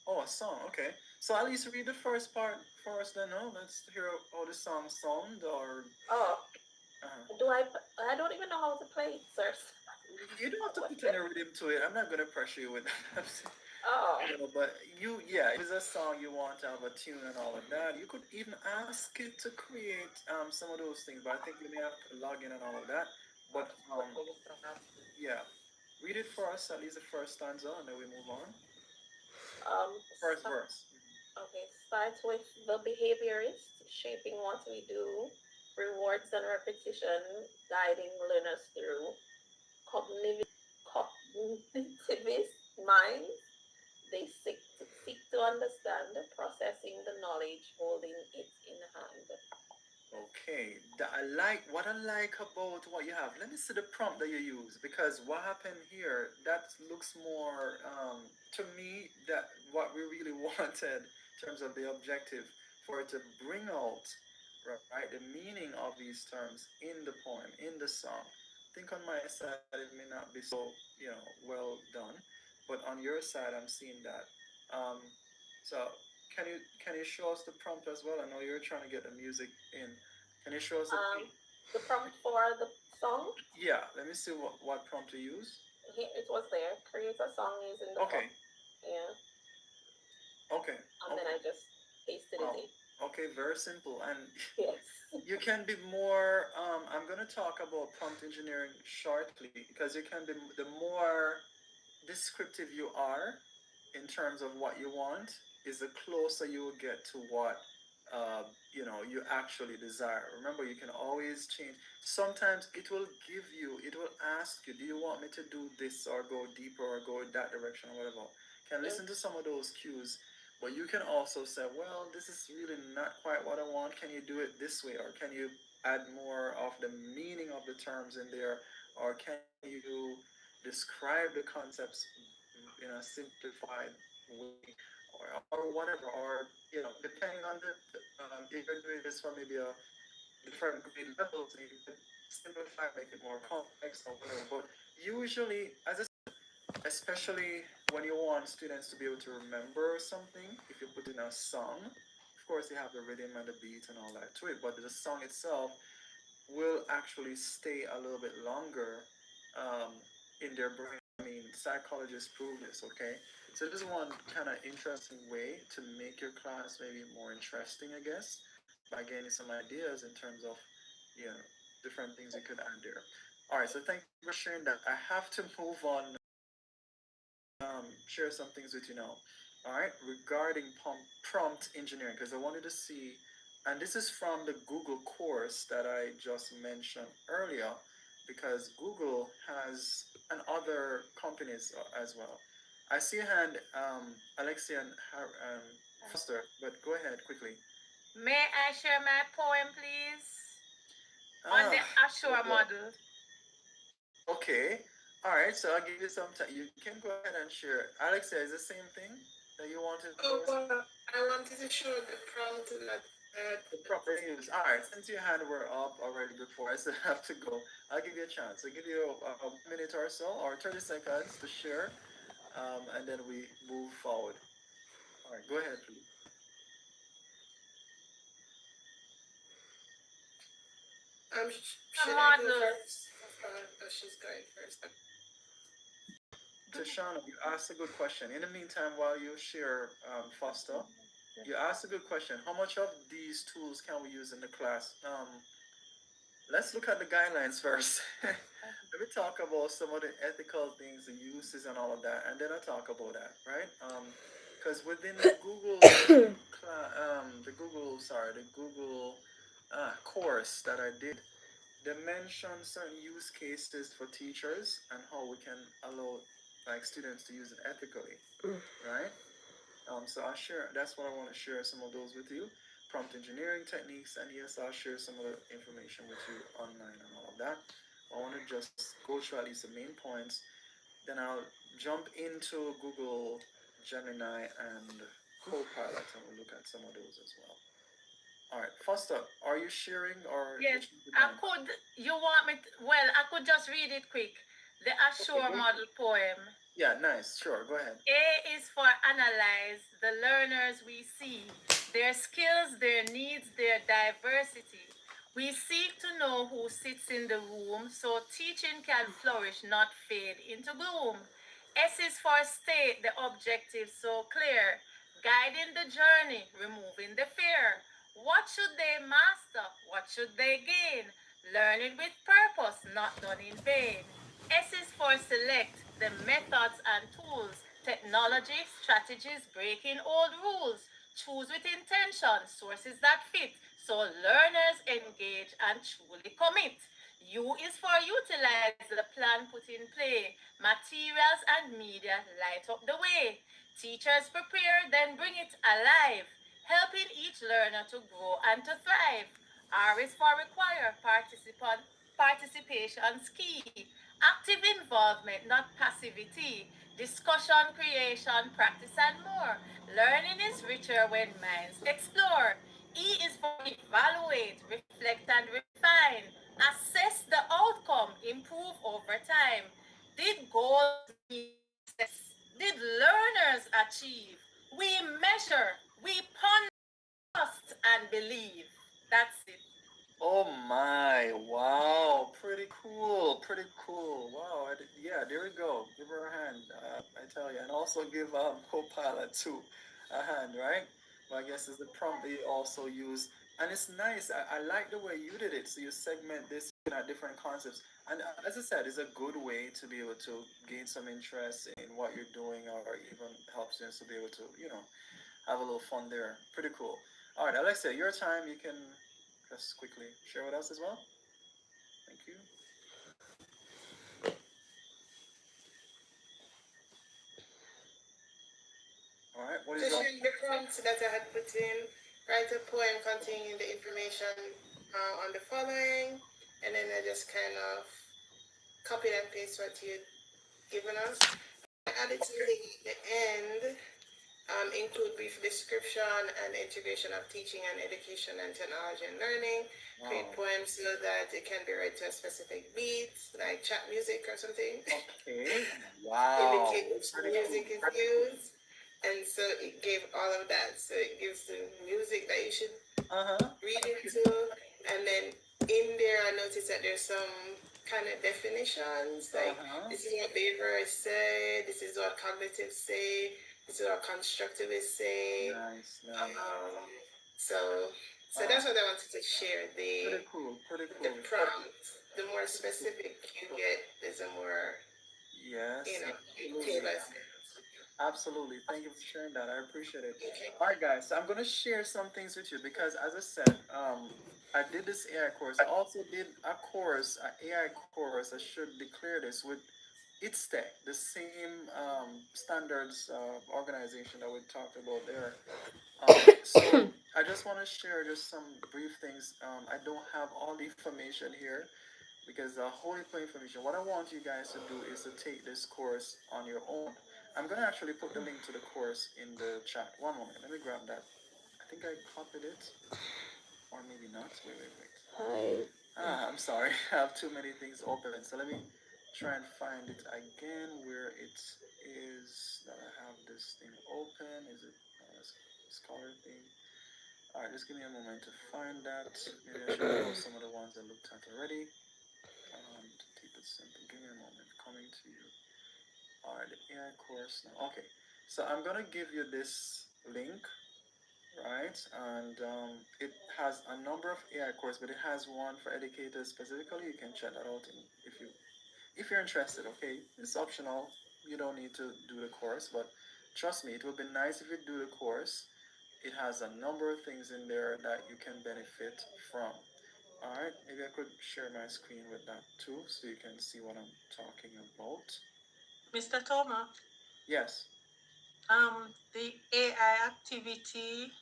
Oh, a song. Okay. So at least read the first part first. Then, no, let's hear how the song sound. Or oh, do I don't even know how to play it, sir. You don't have to put any rhythm to it. I'm not gonna pressure you with that. Oh. But yeah, if it's a song you want to have a tune and all of that, you could even ask it to create some of those things. But I think you may have to log in and all of that. But yeah, read it for us, at least the first stanza, and then we move on. First verse. Okay, starts with the behaviorist shaping what we do, rewards and repetition, guiding learners through cognitivist minds. They seek to understand, processing the knowledge, holding it in hand. Okay, I like about what you have. Let me see the prompt that you use because what happened here that looks more to me that what we really wanted in terms of the objective for it to bring out right the meaning of these terms in the poem in the song. I think on my side it may not be so well done, but on your side I'm seeing that. Um, so can you show us the prompt as well? I know you're trying to get the music in. Can you show us the prompt for the song? Yeah, let me see what prompt to use. It was there. Create a song using the Okay. Yeah. Okay. And then I just pasted it in. Okay, very simple. And yes. You can be more I'm going to talk about prompt engineering shortly because you can be the more descriptive you are in terms of what you want is the closer you will get to what you actually desire. Remember, you can always change. Sometimes it will ask you, do you want me to do this or go deeper or go in that direction or whatever. Can listen to some of those cues, but you can also say, well, this is really not quite what I want. Can you do it this way, or can you add more of the meaning of the terms in there, or can you describe the concepts in a simplified way, or whatever, or depending on if you're doing this for maybe a different grade levels, you could simplify, make it more complex or whatever. But usually, as I said, especially when you want students to be able to remember something, if you put in a song, of course you have the rhythm and the beat and all that to it, but the song itself will actually stay a little bit longer um, in their brain. I mean, psychologists prove this, okay? So this is one kind of interesting way to make your class maybe more interesting, I guess, by gaining some ideas in terms of, you know, different things you could add there. All right, so thank you for sharing that. I have to move on, share some things with you now. All right, regarding prompt engineering, because I wanted to see and this is from the Google course that I just mentioned earlier, because Google has and other companies as well. I see a hand, Alexia and Foster, but go ahead quickly. May I share my poem, please? On the Ashura model. Okay. All right. So I'll give you some time. You can go ahead and share. Alexia, is the same thing that you wanted to? Oh, well, I wanted to show the prompt that The proper use. All right. Since your hand were up already before, I still have to go. I'll give you a chance. I'll give you a minute or so, or 30 seconds to share, and then we move forward. All right. Go ahead, please. should I go first? She's going first. Tashana, you asked a good question. In the meantime, while you share, Foster, you asked a good question. How much of these tools can we use in the class? Let's look at the guidelines first. Let me talk about some of the ethical things, the uses, and all of that, and then I'll talk about that, right? Because within the Google, the Google course that I did, they mention certain use cases for teachers and how we can allow like students to use it ethically, right? So I'll share. That's what I want to share some of those with you. Prompt engineering techniques, and yes, I'll share some of the information with you online and all of that. I want to just go through at least the main points. Then I'll jump into Google Gemini and Copilot, and we'll look at some of those as well. All right, Foster, are you sharing or? Yes, I could. You want me? Well, I could just read it quick. The Ashore model poem. Yeah, nice. Sure, go ahead. A is for analyze the learners we see, their skills, their needs, their diversity. We seek to know who sits in the room so teaching can flourish, not fade into gloom. S is for state the objective so clear, guiding the journey, removing the fear. What should they master? What should they gain? Learning with purpose, not done in vain. S is for select the methods and tools, technology, strategies, breaking old rules. Choose with intention, sources that fit, so learners engage and truly commit. U is for utilize the plan put in play, materials and media light up the way. Teachers prepare, then bring it alive, helping each learner to grow and to thrive. R is for require, participation's key. Active involvement, not passivity. Discussion, creation, practice, and more. Learning is richer when minds explore. E is for evaluate, reflect, and refine. Assess the outcome, improve over time. Did goals meet success? Did learners achieve? We measure, we ponder, trust, and believe. That's it. Oh my, wow, pretty cool, pretty cool. Wow, yeah, there we go. Give her a hand, I tell you. And also give Copilot too a hand, right? Well, I guess it's the prompt that you also use. And it's nice. I like the way you did it. So you segment this at different concepts. And as I said, it's a good way to be able to gain some interest in what you're doing, or even help students to be able to, have a little fun there. Pretty cool. All right, Alexia, your time. You can just quickly share with us as well. Thank you. All right, what is To share the prompts that I had put in, write a poem containing the information on the following, and then I just kind of copy and paste what you'd given us. I added something at the end, include brief description and integration of teaching and education and technology and learning. Wow. Create poems so that it can be read to a specific beat, like chat music or something. Okay. Wow. Indicate which music is used. And so it gave all of that. So it gives the music that you should read into. And then in there, I noticed that there's some kind of definitions. Like, this is what behaviorists say, this is what cognitives say, this is what constructivists say. Nice, nice. So that's what I wanted to share. Pretty cool, pretty cool. The prompt, the more specific you get, there's a more, yes, tailored. Absolutely. Thank you for sharing that. I appreciate it. All right, guys. So I'm gonna share some things with you because, as I said, I did this AI course. I also did a course, an AI course. I should declare this with It's Tech, the same standards organization that we talked about there. So I just want to share just some brief things. I don't have all the information here because a whole heap of information. What I want you guys to do is to take this course on your own. I'm gonna actually put the link to the course in the chat. One moment, let me grab that. I think I copied it, or maybe not. Wait. Hi. I'm sorry. I have too many things open. So let me try and find it again where it is that I have this thing open. Is it scholar thing? All right, just give me a moment to find that. Maybe I should close some of the ones I looked at already. To keep it simple, give me a moment. Coming to you. All right, the AI course now. Okay, so I'm gonna give you this link, right? And it has a number of AI courses, but it has one for educators specifically. You can check that out if you're interested. Okay, it's optional. You don't need to do the course, but trust me, it would be nice if you do the course. It has a number of things in there that you can benefit from. All right, maybe I could share my screen with that too, so you can see what I'm talking about. Mr. Thomas, Yes. the AI activity,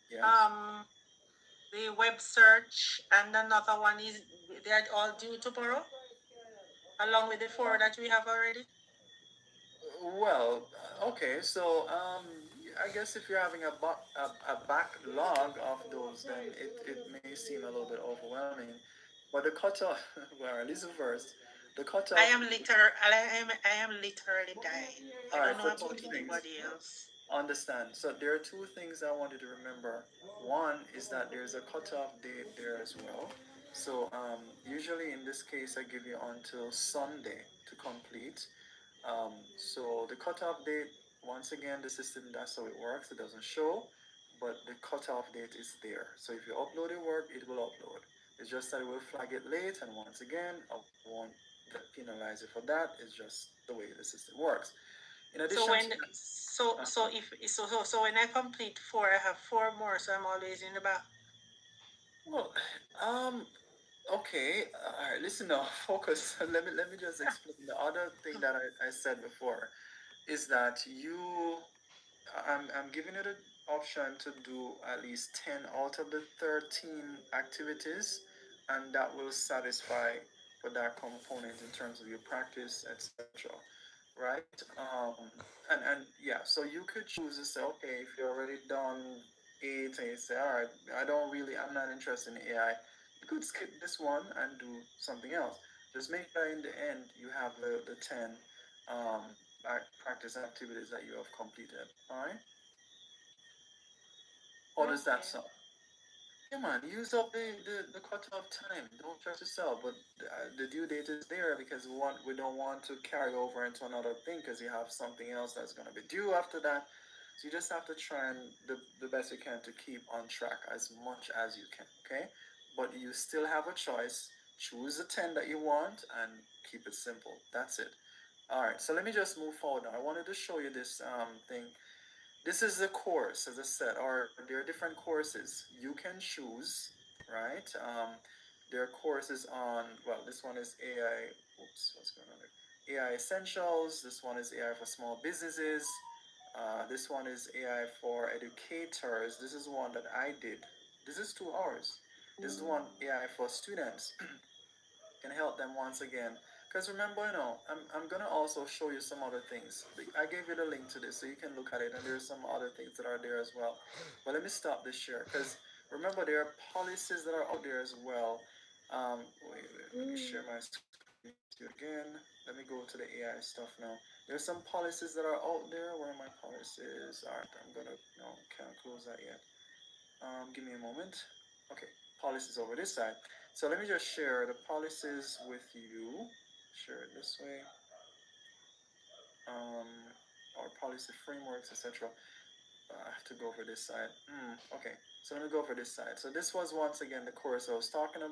Yes. the web search, and another one is they're all due tomorrow, along with the four that we have already. Well, okay. So, I guess if you're having a backlog of those, then it may seem a little bit overwhelming. But the cutoff, well, at least first, the cutoff. I am literally dying. All I right. don't know So two about things. anybody else. Understand. So there are two things I want you to remember. One is that there's a cutoff date there as well. So usually in this case, I give you until Sunday to complete. So the cutoff date, once again, the system, that's how it works. It doesn't show, but the cutoff date is there. So if you upload your work, it will upload. It's just that it will flag it late, and once again, I won't penalize you for that. It's just the way the system works. In addition So to when so when I complete four, I have four more, so I'm always in the back. well, okay, all right. Listen now, focus. Let me just explain. The other thing that I said before is that I'm giving you the option to do at least 10 out of the 13 activities, and that will satisfy for that component in terms of your practice, etc. Right? And yeah, so you could choose to say, okay, if you're already done 8 and you say, all right, I'm not interested in AI, you could skip this one and do something else. Just make sure in the end you have the 10 um, practice activities that you have completed. All right? How does that sound? Yeah, man, use up the cutoff time. Don't stress yourself. But the due date is there because we don't want to carry over into another thing because you have something else that's going to be due after that. So you just have to try and the best you can to keep on track as much as you can, okay? But you still have a choice. Choose the 10 that you want and keep it simple. That's it. All right, so let me just move forward now. I wanted to show you this thing. This is the course, as I said, or there are different courses you can choose, right? There are courses on, well, this one is AI, oops, what's going on there? AI Essentials, this one is AI for small businesses, this one is AI for educators, this is one that I did. This is 2 hours. This is one AI for students. Can help them once again. Because remember, I'm gonna also show you some other things. I gave you the link to this so you can look at it, and there's some other things that are there as well. But let me stop this share because remember there are policies that are out there as well. Let me share my screen with you again. Let me go to the AI stuff now. There's some policies that are out there. Where are my policies? All right, I'm gonna no can't close that yet. Give me a moment. Okay, policies over this side. So let me just share the policies with you. Share it this way. Um, our policy frameworks, etc. I have to go over this side. Okay, so let me go over this side. So this was once again the course I was talking about.